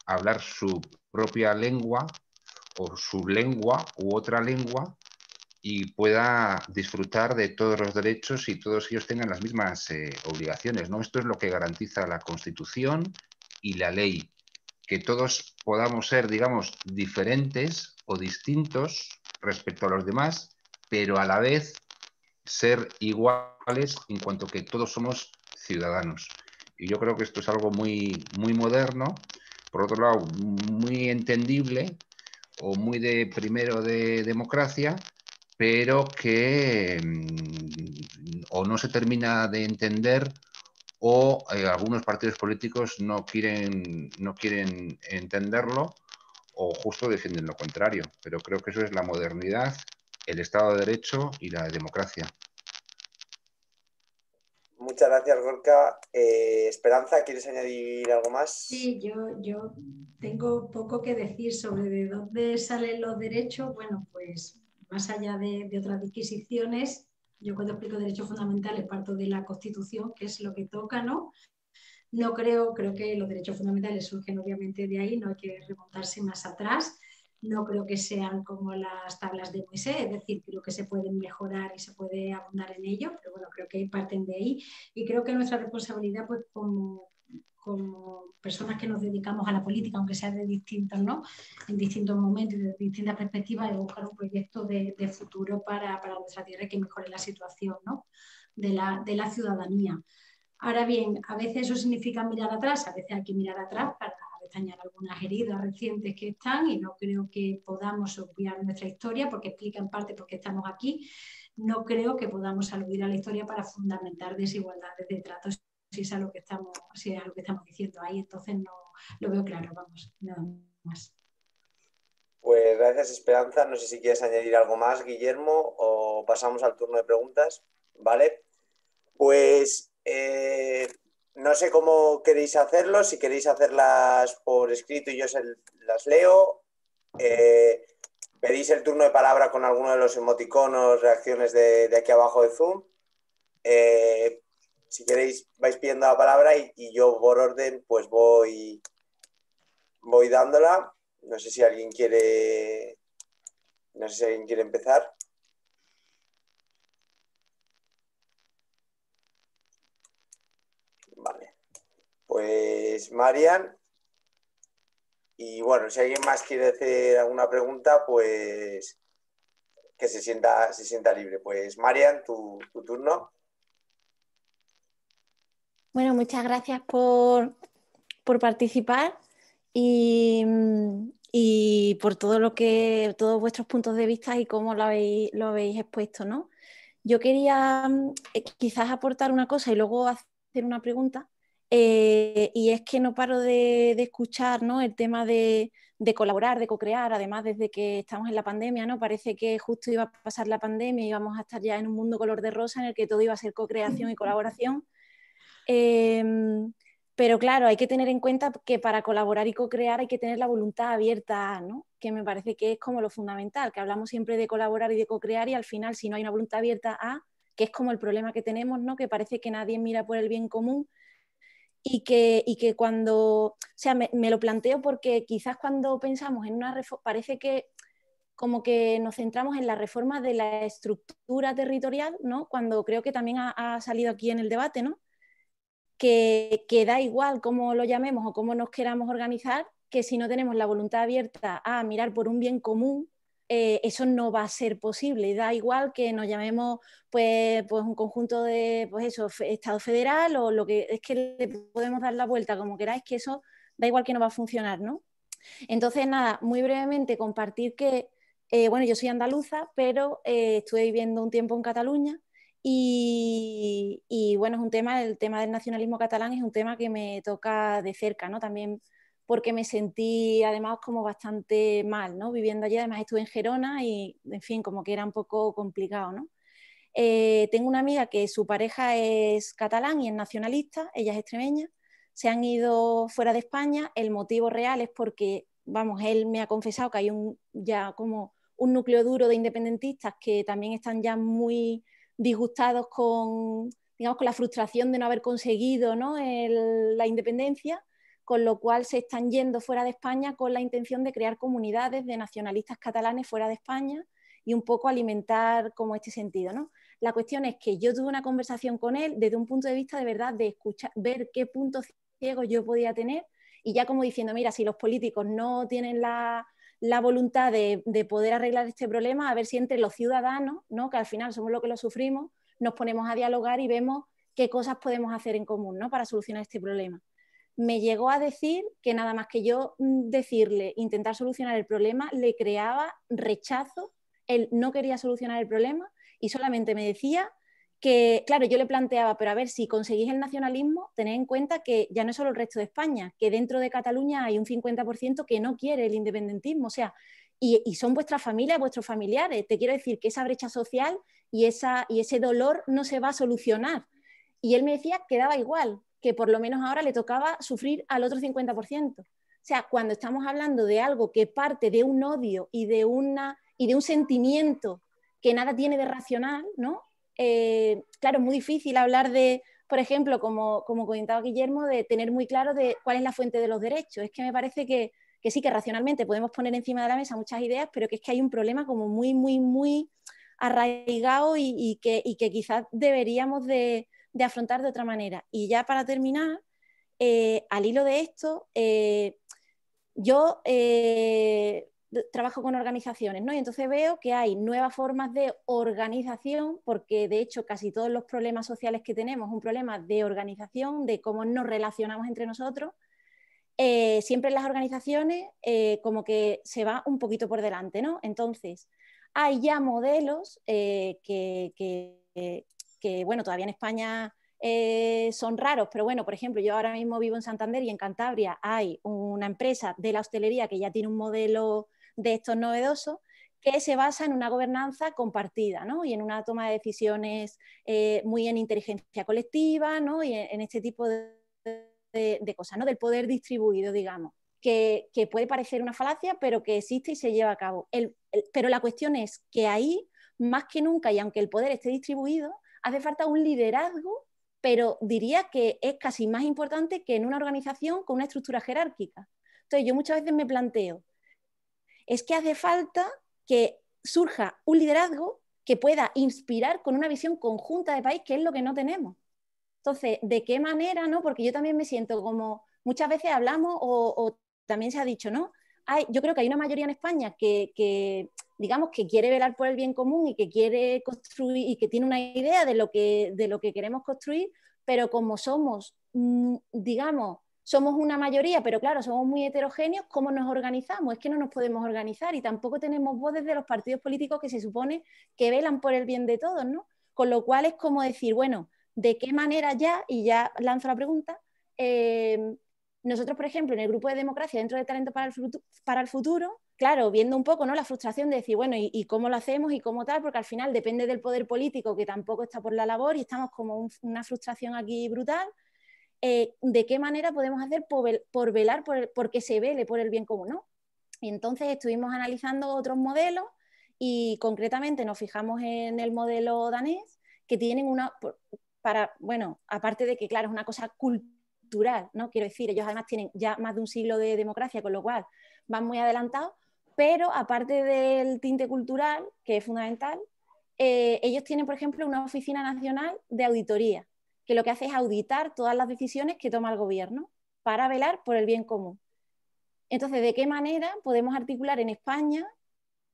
hablar su propia lengua o su lengua u otra lengua y pueda disfrutar de todos los derechos y todos ellos tengan las mismas obligaciones, ¿no? Esto es lo que garantiza la Constitución y la ley, que todos podamos ser, digamos, diferentes o distintos respecto a los demás, pero a la vez ser iguales en cuanto que todos somos ciudadanos. Y yo creo que esto es algo muy moderno, por otro lado, muy entendible o muy de primero de democracia, pero que o no se termina de entender o algunos partidos políticos no quieren entenderlo o justo defienden lo contrario. Pero creo que eso es la modernidad, el Estado de Derecho y la democracia. Muchas gracias, Gorka. Esperanza, ¿quieres añadir algo más? Sí, yo tengo poco que decir sobre de dónde salen los derechos. Bueno, pues más allá de otras disquisiciones, yo cuando explico derechos fundamentales parto de la Constitución, que es lo que toca, ¿no? No creo que los derechos fundamentales surgen obviamente de ahí, no hay que remontarse más atrás. No creo que sean como las tablas de Moisés, es decir, creo que se pueden mejorar y se puede abundar en ello, pero bueno, creo que parten de ahí y creo que nuestra responsabilidad, pues como personas que nos dedicamos a la política, aunque sea de distintos, ¿no? En distintos momentos y de distintas perspectivas, de buscar un proyecto de futuro para nuestra tierra que mejore la situación, ¿no? de la ciudadanía. Ahora bien, a veces eso significa mirar atrás, a veces hay que mirar atrás para restañar algunas heridas recientes que están y no creo que podamos obviar nuestra historia porque explica en parte por qué estamos aquí. No creo que podamos aludir a la historia para fundamentar desigualdades de trato si es a lo que estamos diciendo ahí, entonces no lo veo claro, vamos, nada más. Pues gracias, Esperanza. No sé si quieres añadir algo más, Guillermo, o pasamos al turno de preguntas. Vale. Pues no sé cómo queréis hacerlo, si queréis hacerlas por escrito y yo las leo. Pedís el turno de palabra con alguno de los emoticonos, reacciones de aquí abajo de Zoom. Si queréis, vais pidiendo la palabra y yo por orden pues voy dándola. No sé si alguien quiere empezar. Vale. Pues Marian. Y bueno, si alguien más quiere hacer alguna pregunta, pues que se sienta libre. Pues Marian, tu turno. Bueno, muchas gracias por participar y por todos vuestros puntos de vista y cómo lo habéis expuesto, ¿no? Yo quería quizás aportar una cosa y luego hacer una pregunta. Y es que no paro de escuchar, ¿no?, el tema de colaborar, de co-crear, además desde que estamos en la pandemia, ¿no? Parece que justo iba a pasar la pandemia y íbamos a estar ya en un mundo color de rosa en el que todo iba a ser co-creación y colaboración. Pero claro, hay que tener en cuenta que para colaborar y co-crear hay que tener la voluntad abierta, ¿no? Que me parece que es como lo fundamental, que hablamos siempre de colaborar y de co-crear y al final si no hay una voluntad abierta que es como el problema que tenemos, ¿no? Que parece que nadie mira por el bien común y que cuando, o sea, me lo planteo porque quizás cuando pensamos en una reforma, parece que como que nos centramos en la reforma de la estructura territorial, ¿no? Cuando creo que también ha salido aquí en el debate, ¿no? Que da igual cómo lo llamemos o cómo nos queramos organizar, que si no tenemos la voluntad abierta a mirar por un bien común, eso no va a ser posible. Y da igual que nos llamemos pues un conjunto de pues eso, Estado federal o lo que es que le podemos dar la vuelta como queráis, que eso da igual que no va a funcionar, ¿no? Entonces, nada, muy brevemente compartir que, bueno, yo soy andaluza, pero estuve viviendo un tiempo en Cataluña y bueno, es un tema, el tema del nacionalismo catalán es un tema que me toca de cerca, ¿no? También porque me sentí además como bastante mal, ¿no? Viviendo allí, además estuve en Gerona y, en fin, como que era un poco complicado, ¿no? Tengo una amiga que su pareja es catalán y es nacionalista, ella es extremeña, se han ido fuera de España, el motivo real es porque, vamos, él me ha confesado que hay ya como un núcleo duro de independentistas que también están ya muy disgustados con, digamos, con la frustración de no haber conseguido, ¿no?, la independencia, con lo cual se están yendo fuera de España con la intención de crear comunidades de nacionalistas catalanes fuera de España y un poco alimentar como este sentido, ¿no? La cuestión es que yo tuve una conversación con él desde un punto de vista de verdad de escuchar, ver qué puntos ciegos yo podía tener y ya como diciendo, mira, si los políticos no tienen la voluntad de poder arreglar este problema, a ver si entre los ciudadanos, ¿no?, que al final somos los que lo sufrimos, nos ponemos a dialogar y vemos qué cosas podemos hacer en común, ¿no?, para solucionar este problema. Me llegó a decir que nada más que yo decirle, intentar solucionar el problema, le creaba rechazo, él no quería solucionar el problema y solamente me decía que, claro, yo le planteaba, pero a ver, si conseguís el nacionalismo, tened en cuenta que ya no es solo el resto de España, que dentro de Cataluña hay un 50% que no quiere el independentismo, o sea, y son vuestras familias, vuestros familiares. Te quiero decir que esa brecha social y ese dolor no se va a solucionar. Y él me decía que daba igual, que por lo menos ahora le tocaba sufrir al otro 50%. O sea, cuando estamos hablando de algo que parte de un odio y de un sentimiento que nada tiene de racional, ¿no? Claro, es muy difícil hablar de, por ejemplo, como comentaba Guillermo, de tener muy claro de cuál es la fuente de los derechos. Es que me parece que sí, que racionalmente podemos poner encima de la mesa muchas ideas, pero que es que hay un problema como muy, muy, muy arraigado y que quizás deberíamos de afrontar de otra manera. Y ya para terminar, al hilo de esto, yo trabajo con organizaciones, ¿no? Y entonces veo que hay nuevas formas de organización, porque de hecho casi todos los problemas sociales que tenemos es un problema de organización, de cómo nos relacionamos entre nosotros. Siempre en las organizaciones como que se va un poquito por delante, ¿no? Entonces, hay ya modelos que, bueno, todavía en España son raros, pero bueno, por ejemplo, yo ahora mismo vivo en Santander y en Cantabria hay una empresa de la hostelería que ya tiene un modelo de estos novedosos que se basa en una gobernanza compartida, ¿no? Y en una toma de decisiones muy en inteligencia colectiva, ¿no? Y en este tipo de cosas, ¿no? Del poder distribuido, digamos, que puede parecer una falacia, pero que existe y se lleva a cabo. Pero la cuestión es que ahí, más que nunca, y aunque el poder esté distribuido, hace falta un liderazgo, pero diría que es casi más importante que en una organización con una estructura jerárquica. Entonces, yo muchas veces me planteo, es que hace falta que surja un liderazgo que pueda inspirar con una visión conjunta de país, que es lo que no tenemos. Entonces, ¿de qué manera, no? Porque yo también me siento como, muchas veces hablamos o también se ha dicho, ¿no? Yo creo que hay una mayoría en España que, digamos, que quiere velar por el bien común y que quiere construir y que tiene una idea de lo que queremos construir, pero como somos, digamos, somos una mayoría, pero claro, somos muy heterogéneos, ¿cómo nos organizamos? Es que no nos podemos organizar y tampoco tenemos voz desde los partidos políticos que se supone que velan por el bien de todos, ¿no? Con lo cual es como decir, bueno, ¿de qué manera ya, y ya lanzo la pregunta, nosotros, por ejemplo, en el grupo de democracia dentro de Talento para el Futuro, claro, viendo un poco, ¿no?, la frustración de decir, bueno, ¿y cómo lo hacemos y cómo tal? Porque al final depende del poder político, que tampoco está por la labor, y estamos como una frustración aquí brutal. ¿De qué manera podemos hacer por velar por que se vele por el bien común, ¿no? Y entonces estuvimos analizando otros modelos y concretamente nos fijamos en el modelo danés, que tienen bueno, aparte de que, claro, es una cosa cultural, ¿no? Quiero decir, ellos además tienen ya más de un siglo de democracia, con lo cual van muy adelantados, pero aparte del tinte cultural, que es fundamental, ellos tienen, por ejemplo, una oficina nacional de auditoría, que lo que hace es auditar todas las decisiones que toma el gobierno para velar por el bien común. Entonces, ¿de qué manera podemos articular en España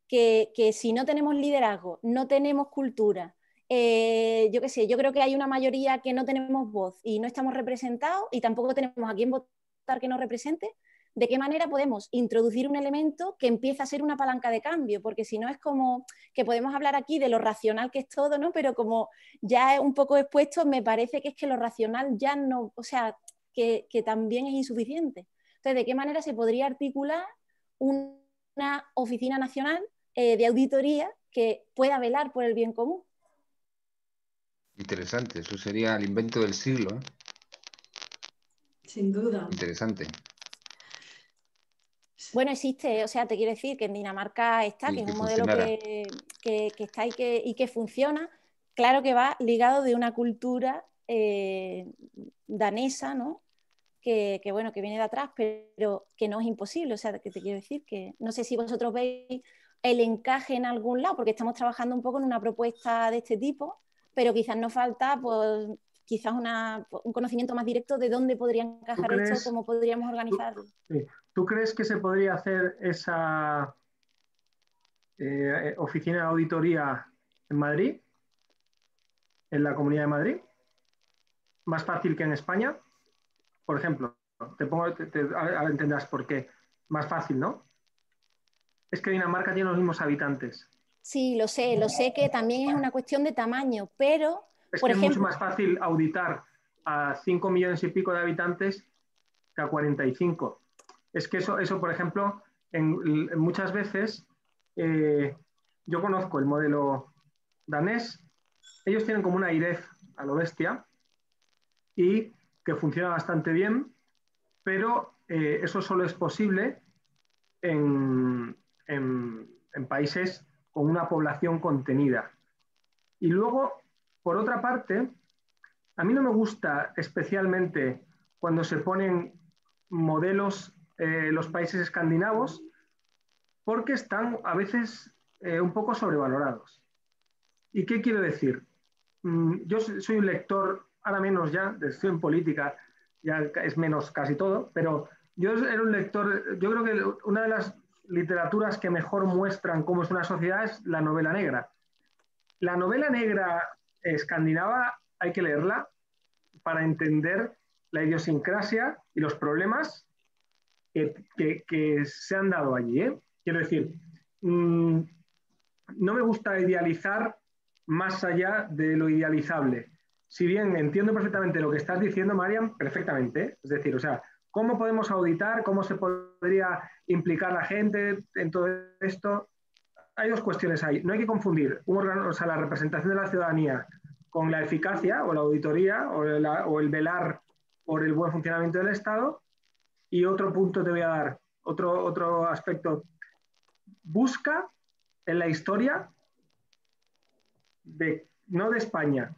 que si no tenemos liderazgo, no tenemos cultura, yo qué sé, yo creo que hay una mayoría que no tenemos voz y no estamos representados y tampoco tenemos a quién votar que nos represente? ¿De qué manera podemos introducir un elemento que empiece a ser una palanca de cambio? Porque si no es como que podemos hablar aquí de lo racional que es todo, ¿no? Pero como ya un poco expuesto, me parece que es que lo racional ya no, o sea, que también es insuficiente. Entonces, ¿de qué manera se podría articular una oficina nacional de auditoría que pueda velar por el bien común? Interesante, eso sería el invento del siglo, ¿eh? Sin duda. Interesante. Bueno, existe, o sea, te quiero decir que en Dinamarca está, que es un modelo que está y que funciona. Claro que va ligado de una cultura danesa, ¿no? Que bueno, que viene de atrás, pero que no es imposible. O sea, que te quiero decir que no sé si vosotros veis el encaje en algún lado, porque estamos trabajando un poco en una propuesta de este tipo, pero quizás nos falta, pues, quizás un conocimiento más directo de dónde podría encajar esto, cómo podríamos organizarlo. ¿Tú crees que se podría hacer esa oficina de auditoría en Madrid, en la Comunidad de Madrid? ¿Más fácil que en España? Por ejemplo, ahora entenderás por qué. Más fácil, ¿no? Es que Dinamarca tiene los mismos habitantes. Sí, lo sé que también es una cuestión de tamaño, pero, es por que ejemplo... es mucho más fácil auditar a 5 millones y pico de habitantes que a 45. Es que eso por ejemplo, muchas veces yo conozco el modelo danés, ellos tienen como una airez a lo bestia y que funciona bastante bien, pero eso solo es posible en países con una población contenida. Y luego, por otra parte, a mí no me gusta especialmente cuando se ponen modelos los países escandinavos, porque están a veces un poco sobrevalorados. ¿Y qué quiero decir? Yo soy un lector, ahora menos ya, estoy en política, ya es menos casi todo, pero yo era un lector, yo creo que una de las literaturas que mejor muestran cómo es una sociedad es la novela negra. La novela negra escandinava hay que leerla para entender la idiosincrasia y los problemas que se han dado allí, ¿eh? Quiero decir, no me gusta idealizar más allá de lo idealizable. Si bien entiendo perfectamente lo que estás diciendo, Mariam, perfectamente, ¿eh? Es decir, o sea, ¿cómo podemos auditar? ¿Cómo se podría implicar la gente en todo esto? Hay dos cuestiones ahí. No hay que confundir o sea, la representación de la ciudadanía con la eficacia o la auditoría o el velar por el buen funcionamiento del Estado. Y otro punto te voy a dar, otro aspecto. Busca en la historia, no de España,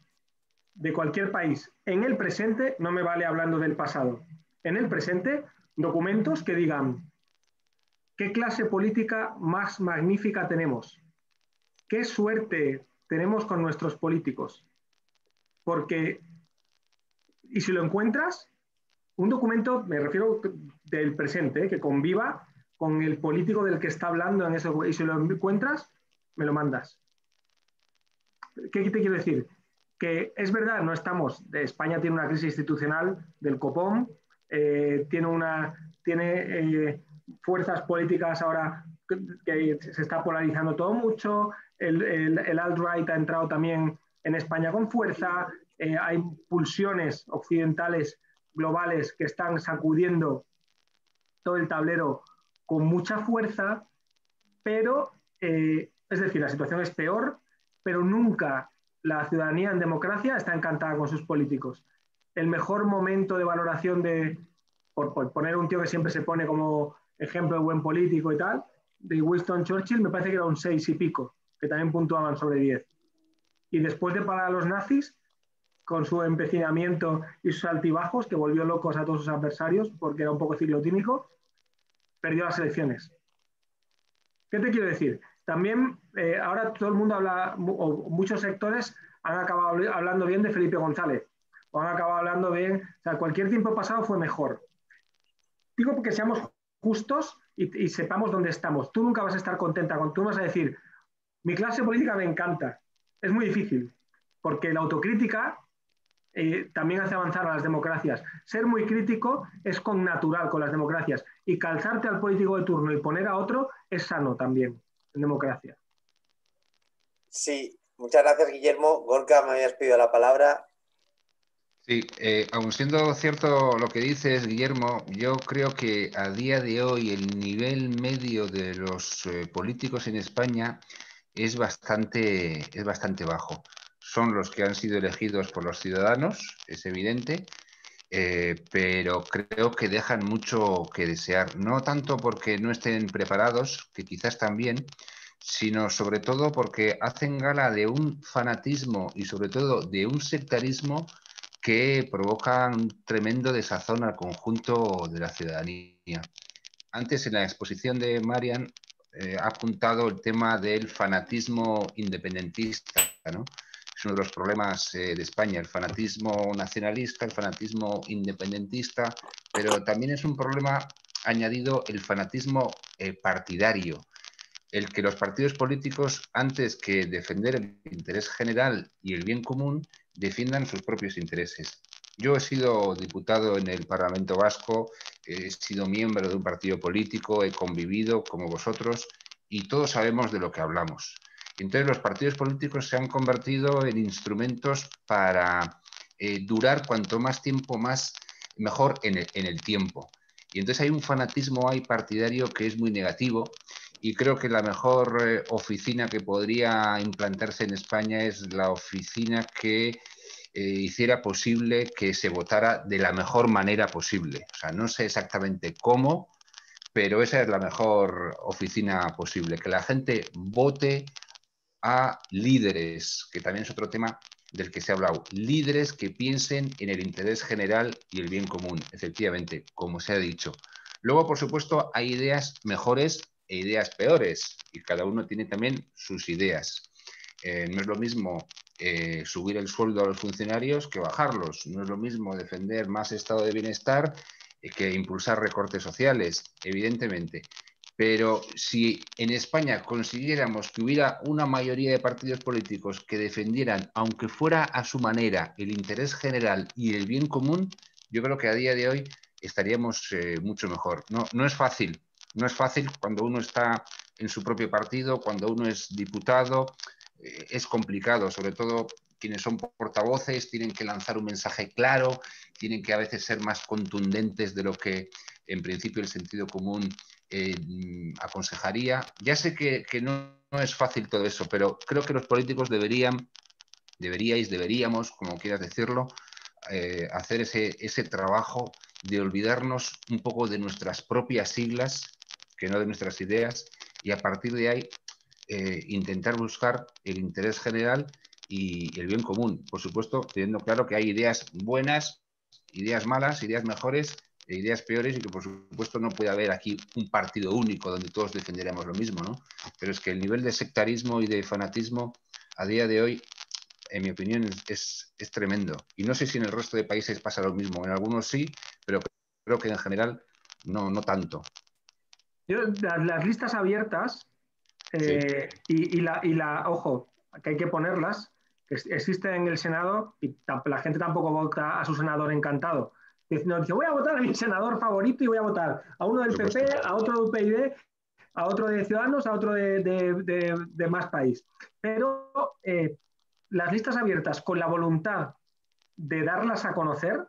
de cualquier país, en el presente, no me vale hablando del pasado, en el presente, documentos que digan qué clase política más magnífica tenemos, qué suerte tenemos con nuestros políticos. Porque, y si lo encuentras, un documento, me refiero del presente, que conviva con el político del que está hablando en eso, y si lo encuentras, me lo mandas. ¿Qué te quiero decir? Que es verdad, no estamos, España tiene una crisis institucional del copón, tiene fuerzas políticas ahora que se está polarizando todo mucho, el alt-right ha entrado también en España con fuerza, hay pulsiones occidentales globales que están sacudiendo todo el tablero con mucha fuerza, pero, es decir, la situación es peor, pero nunca la ciudadanía en democracia está encantada con sus políticos. El mejor momento de valoración por poner un tío que siempre se pone como ejemplo de buen político y tal, de Winston Churchill, me parece que era un 6 y pico, que también puntuaban sobre 10. Y después de parar a los nazis, con su empecinamiento y sus altibajos, que volvió locos a todos sus adversarios porque era un poco ciclotímico, perdió las elecciones. ¿Qué te quiero decir? También ahora todo el mundo habla, o muchos sectores han acabado hablando bien de Felipe González, o han acabado hablando bien, o sea, cualquier tiempo pasado fue mejor. Digo porque seamos justos y sepamos dónde estamos. Tú nunca vas a estar contenta con, tú vas a decir, mi clase política me encanta. Es muy difícil, porque la autocrítica también hace avanzar a las democracias. Ser muy crítico es connatural con las democracias y calzarte al político de turno y poner a otro es sano también en democracia. Sí, muchas gracias, Guillermo. Gorka, me habías pedido la palabra. Sí, aun siendo cierto lo que dices, Guillermo, yo creo que a día de hoy el nivel medio de los políticos en España es bastante bajo. Son los que han sido elegidos por los ciudadanos, es evidente, pero creo que dejan mucho que desear. No tanto porque no estén preparados, que quizás también, sino sobre todo porque hacen gala de un fanatismo y sobre todo de un sectarismo que provocan un tremendo desazón al conjunto de la ciudadanía. Antes, en la exposición de Marian, ha apuntado el tema del fanatismo independentista, ¿no? Es uno de los problemas de España, el fanatismo nacionalista, el fanatismo independentista, pero también es un problema añadido el fanatismo partidario, el que los partidos políticos, antes que defender el interés general y el bien común, defiendan sus propios intereses. Yo he sido diputado en el Parlamento Vasco, he sido miembro de un partido político, he convivido como vosotros y todos sabemos de lo que hablamos. Entonces los partidos políticos se han convertido en instrumentos para durar cuanto más tiempo mejor en el tiempo. Y entonces hay un fanatismo ahí partidario que es muy negativo y creo que la mejor oficina que podría implantarse en España es la oficina que hiciera posible que se votara de la mejor manera posible. O sea, no sé exactamente cómo, pero esa es la mejor oficina posible, que la gente vote a líderes, que también es otro tema del que se ha hablado, líderes que piensen en el interés general y el bien común, efectivamente, como se ha dicho. Luego, por supuesto, hay ideas mejores e ideas peores, y cada uno tiene también sus ideas. No es lo mismo subir el sueldo a los funcionarios que bajarlos, no es lo mismo defender más estado de bienestar que impulsar recortes sociales, evidentemente. Pero si en España consiguiéramos que hubiera una mayoría de partidos políticos que defendieran, aunque fuera a su manera, el interés general y el bien común, yo creo que a día de hoy estaríamos mucho mejor. No es fácil, no es fácil cuando uno está en su propio partido, cuando uno es diputado, es complicado, sobre todo quienes son portavoces tienen que lanzar un mensaje claro, tienen que a veces ser más contundentes de lo que en principio el sentido común aconsejaría. Ya sé que no es fácil todo eso, pero creo que los políticos deberíamos, como quieras decirlo, hacer ese trabajo de olvidarnos un poco de nuestras propias siglas, que no de nuestras ideas, y a partir de ahí intentar buscar el interés general y el bien común. Por supuesto, teniendo claro que hay ideas buenas, ideas malas, ideas mejores e ideas peores y que por supuesto no puede haber aquí un partido único donde todos defenderemos lo mismo, ¿no? Pero es que el nivel de sectarismo y de fanatismo a día de hoy, en mi opinión, es tremendo. Y no sé si en el resto de países pasa lo mismo. En algunos sí, pero creo que en general no tanto. Las listas abiertas Sí. Ojo, que hay que ponerlas, que existen en el Senado y la gente tampoco vota a su senador encantado. No dice, voy a votar a mi senador favorito y voy a votar a uno del PP, a otro de UPyD, a otro de Ciudadanos, a otro de Más País. Pero las listas abiertas con la voluntad de darlas a conocer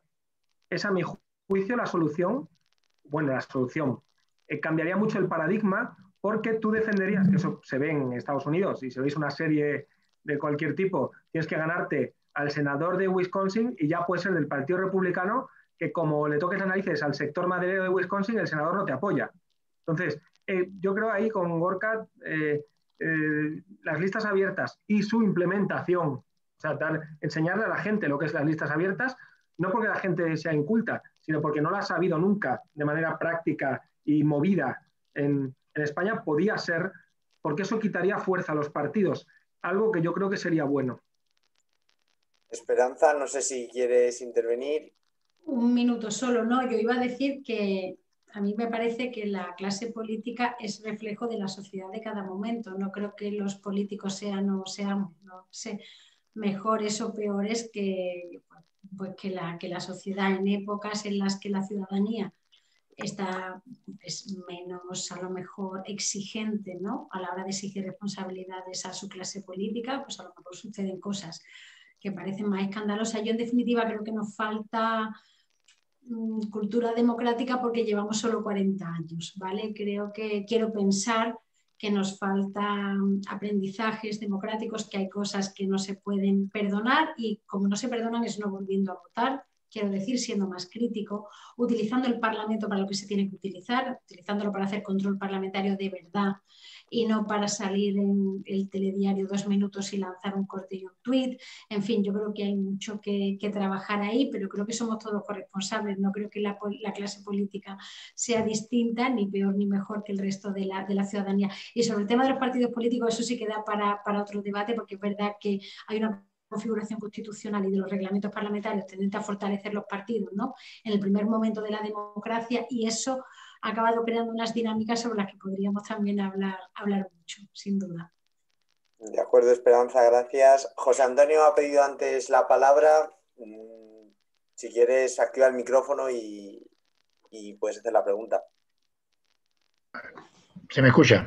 es, a mi juicio, la solución. Bueno, la solución. Cambiaría mucho el paradigma, porque tú defenderías, que eso se ve en Estados Unidos, y si veis una serie de cualquier tipo, tienes que ganarte al senador de Wisconsin y ya puede ser del Partido Republicano, que como le toques las narices al sector maderero de Wisconsin, el senador no te apoya. Entonces, yo creo ahí con Gorka, las listas abiertas y su implementación, o sea, enseñarle a la gente lo que es las listas abiertas, no porque la gente sea inculta, sino porque no la ha sabido nunca de manera práctica y movida en España, podía ser, porque eso quitaría fuerza a los partidos, algo que yo creo que sería bueno. Esperanza, no sé si quieres intervenir. Un minuto solo, no, yo iba a decir que a mí me parece que la clase política es reflejo de la sociedad de cada momento. No creo que los políticos sean o seamos, no sé, mejores o peores pues que la sociedad, en épocas en las que la ciudadanía es menos, a lo mejor, exigente, ¿no?, a la hora de exigir responsabilidades a su clase política, pues a lo mejor suceden cosas que parecen más escandalosas. Yo, en definitiva, creo que nos falta cultura democrática porque llevamos solo 40 años, ¿vale? Quiero pensar que nos faltan aprendizajes democráticos, que hay cosas que no se pueden perdonar, y como no se perdonan es no volviendo a votar, quiero decir, siendo más crítico, utilizando el Parlamento para lo que se tiene que utilizar, utilizándolo para hacer control parlamentario de verdad y no para salir en el telediario 2 minutos y lanzar un corte y un tuit. En fin, yo creo que hay mucho que trabajar ahí, pero creo que somos todos corresponsables. No creo que la clase política sea distinta, ni peor ni mejor que el resto de la ciudadanía. Y sobre el tema de los partidos políticos, eso sí que da para otro debate, porque es verdad que hay una configuración constitucional y de los reglamentos parlamentarios tendente a fortalecer los partidos, ¿no?, en el primer momento de la democracia, y eso ha acabado creando unas dinámicas sobre las que podríamos también hablar mucho, sin duda. De acuerdo, Esperanza, gracias. José Antonio ha pedido antes la palabra. Si quieres, activa el micrófono y puedes hacer la pregunta. ¿Se me escucha?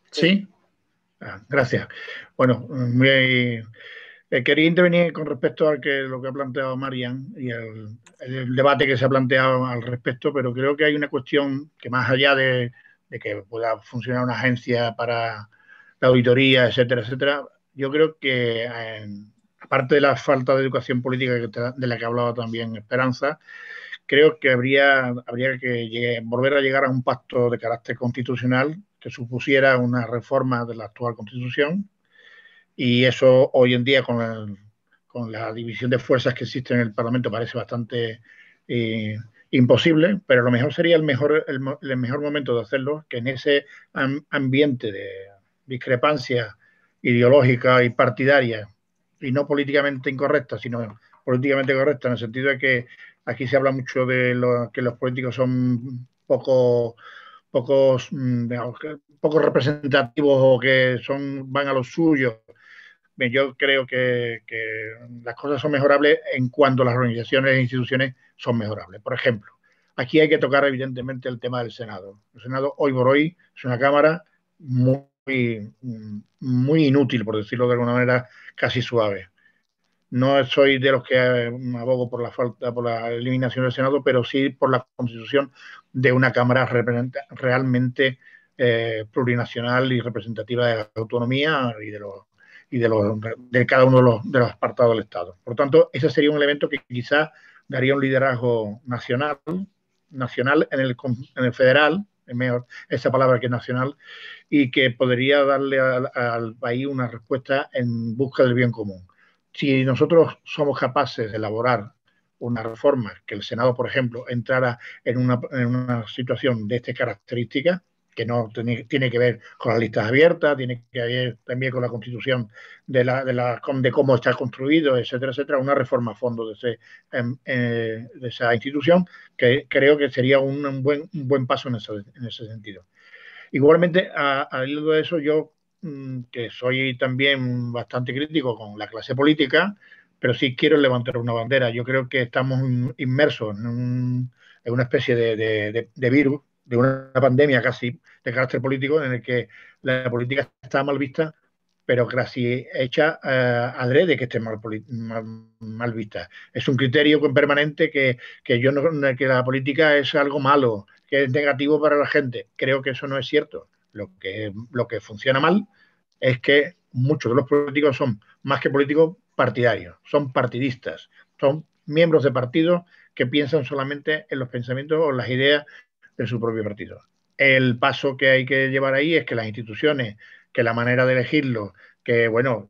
¿Sí? Gracias. Bueno, quería intervenir con respecto a lo que ha planteado Marian y el debate que se ha planteado al respecto, pero creo que hay una cuestión que, más allá de que pueda funcionar una agencia para la auditoría, etcétera, etcétera, yo creo que, aparte de la falta de educación política de la que hablaba también Esperanza, creo que habría que volver a llegar a un pacto de carácter constitucional que supusiera una reforma de la actual Constitución, y eso hoy en día, con la división de fuerzas que existe en el Parlamento, parece bastante imposible, pero lo mejor sería el mejor momento de hacerlo, que en ese ambiente de discrepancia ideológica y partidaria, y no políticamente incorrecta, sino políticamente correcta, en el sentido de que aquí se habla mucho de que los políticos son poco representativos, o que van a lo suyo. Bien, yo creo que las cosas son mejorables en cuanto las organizaciones e instituciones son mejorables. Por ejemplo, aquí hay que tocar evidentemente el tema del Senado. El Senado, hoy por hoy, es una Cámara muy inútil, por decirlo de alguna manera casi suave. No soy de los que abogo por la eliminación del Senado, pero sí por la constitución de una Cámara realmente plurinacional y representativa de la autonomía y de cada uno de los apartados del Estado. Por lo tanto, ese sería un elemento que quizás daría un liderazgo nacional en el federal, es mejor esa palabra que nacional, y que podría darle al país una respuesta en busca del bien común. Si nosotros somos capaces de elaborar una reforma, que el Senado, por ejemplo, entrara en una situación de estas características, que no tiene que ver con las listas abiertas, tiene que ver también con la constitución de cómo está construido, etcétera, etcétera, una reforma a fondo de esa institución, que creo que sería un buen paso en ese sentido. Igualmente, al hilo de eso, yo, que soy también bastante crítico con la clase política, pero sí quiero levantar una bandera. Yo creo que estamos inmersos en una especie de virus, de una pandemia casi de carácter político, en el que la política está mal vista pero casi hecha adrede que esté mal vista. Es un criterio permanente que que la política es algo malo, que es negativo para la gente. Creo que eso no es cierto. Lo que funciona mal es que muchos de los políticos son, más que políticos, partidarios, son partidistas, son miembros de partidos que piensan solamente en los pensamientos o las ideas de su propio partido. El paso que hay que llevar ahí es que las instituciones, que la manera de elegirlo, que bueno,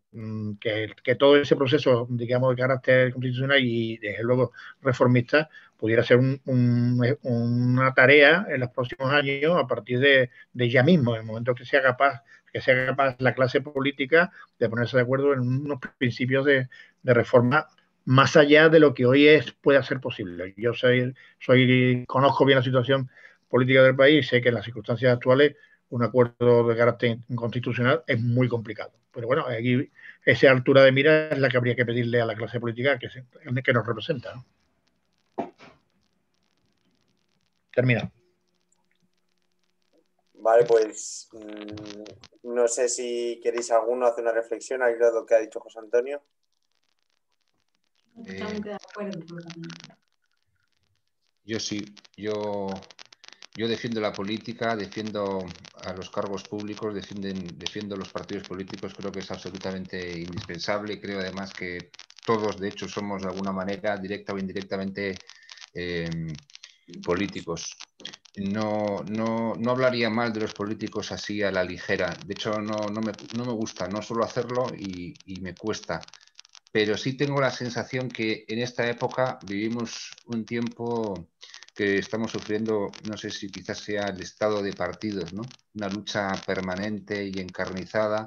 que todo ese proceso, digamos, de carácter constitucional y desde luego reformista, pudiera ser una tarea en los próximos años a partir de ya mismo, en el momento que sea capaz la clase política de ponerse de acuerdo en unos principios de reforma más allá de lo que hoy pueda ser posible. Yo conozco bien la situación política del país, sé que en las circunstancias actuales un acuerdo de carácter constitucional es muy complicado. Pero bueno, aquí esa altura de mira es la que habría que pedirle a la clase política que nos representa, ¿no? Termina. Vale, pues no sé si queréis alguno hacer una reflexión al hilo de lo que ha dicho José Antonio. Totalmente de acuerdo. Yo sí, yo defiendo la política, defiendo a los cargos públicos, defiendo los partidos políticos, creo que es absolutamente indispensable. Creo además que todos, de hecho, somos de alguna manera, directa o indirectamente, políticos. No hablaría mal de los políticos así a la ligera. De hecho, no me gusta, no suelo hacerlo y me cuesta. Pero sí tengo la sensación que en esta época vivimos un tiempo que estamos sufriendo, no sé si quizás sea el estado de partidos, ¿no? Una lucha permanente y encarnizada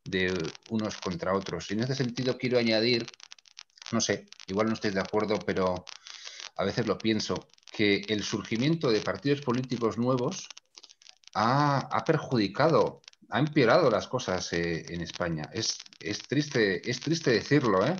de unos contra otros. Y en este sentido quiero añadir, no sé, igual no estáis de acuerdo, pero a veces lo pienso, que el surgimiento de partidos políticos nuevos ha perjudicado, ha empeorado las cosas en España. Es triste decirlo, ¿eh?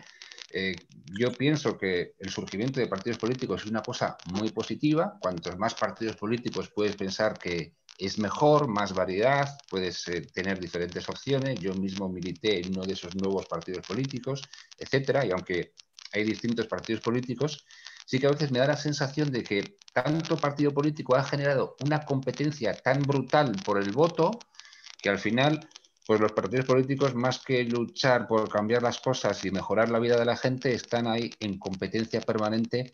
Yo pienso que el surgimiento de partidos políticos es una cosa muy positiva. Cuantos más partidos políticos puedes pensar que es mejor, más variedad, puedes tener diferentes opciones. Yo mismo milité en uno de esos nuevos partidos políticos, etcétera, y aunque hay distintos partidos políticos, sí que a veces me da la sensación de que tanto partido político ha generado una competencia tan brutal por el voto que al final, pues los partidos políticos, más que luchar por cambiar las cosas y mejorar la vida de la gente, están ahí en competencia permanente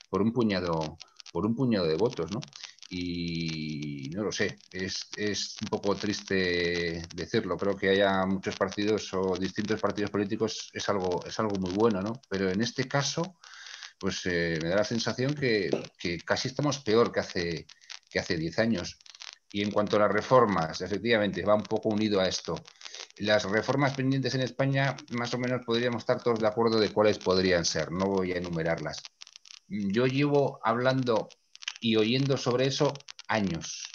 por un puñado de votos, ¿no? Y no lo sé, es un poco triste decirlo. Creo que haya muchos partidos o distintos partidos políticos es algo muy bueno, ¿no? Pero en este caso, pues me da la sensación que casi estamos peor que hace 10 años. Y en cuanto a las reformas, efectivamente, va un poco unido a esto. Las reformas pendientes en España, más o menos podríamos estar todos de acuerdo de cuáles podrían ser. No voy a enumerarlas. Yo llevo hablando y oyendo sobre eso años.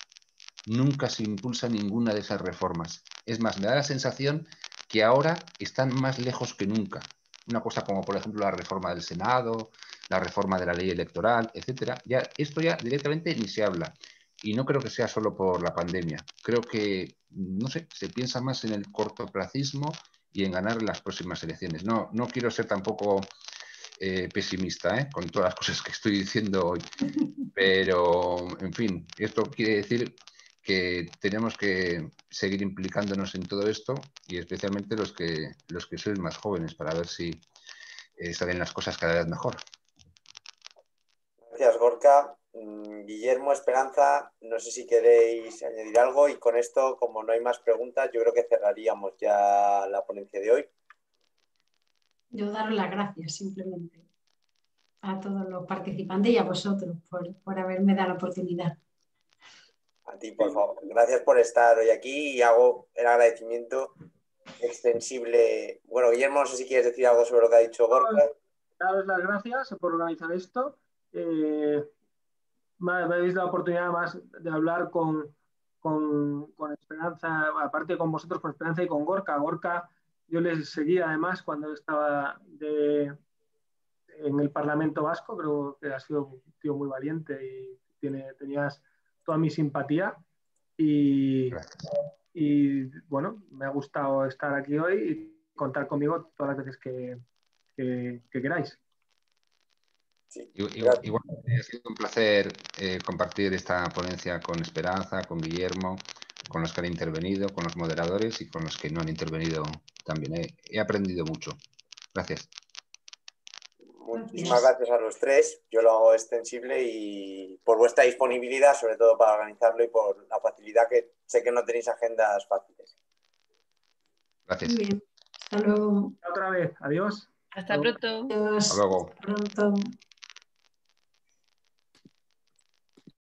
Nunca se impulsa ninguna de esas reformas. Es más, me da la sensación que ahora están más lejos que nunca. Una cosa como, por ejemplo, la reforma del Senado, la reforma de la ley electoral, etcétera. Esto ya directamente ni se habla. Y no creo que sea solo por la pandemia. Creo que, no sé, se piensa más en el cortoplacismo y en ganar las próximas elecciones. No quiero ser tampoco pesimista, con todas las cosas que estoy diciendo hoy. Pero, en fin, esto quiere decir que tenemos que seguir implicándonos en todo esto y especialmente los que sois más jóvenes para ver si salen las cosas cada vez mejor. Gracias, Gorka. Guillermo, Esperanza, no sé si queréis añadir algo y con esto, como no hay más preguntas, yo creo que cerraríamos ya la ponencia de hoy. Yo daros las gracias simplemente a todos los participantes y a vosotros por haberme dado la oportunidad. A ti, por favor. Gracias por estar hoy aquí y hago el agradecimiento extensible. Bueno, Guillermo, no sé si quieres decir algo sobre lo que ha dicho Gorka. Daros las gracias por organizar esto. Me habéis dado la oportunidad más de hablar con Esperanza, aparte con vosotros, con Esperanza y con Gorka. Gorka, yo les seguía además cuando estaba en el Parlamento Vasco, creo que ha sido un tío muy valiente y tenías toda mi simpatía. Y y bueno, me ha gustado estar aquí hoy y contar conmigo todas las veces que queráis. Sí, Igual, ha sido un placer compartir esta ponencia con Esperanza, con Guillermo, con los que han intervenido, con los moderadores y con los que no han intervenido también. He aprendido mucho. Gracias. Muchísimas gracias a los tres. Yo lo hago extensible y por vuestra disponibilidad, sobre todo para organizarlo y por la facilidad que sé que no tenéis agendas fáciles. Gracias. Muy bien. Hasta luego. Otra vez, adiós. Hasta pronto. Adiós. Hasta luego. Hasta pronto.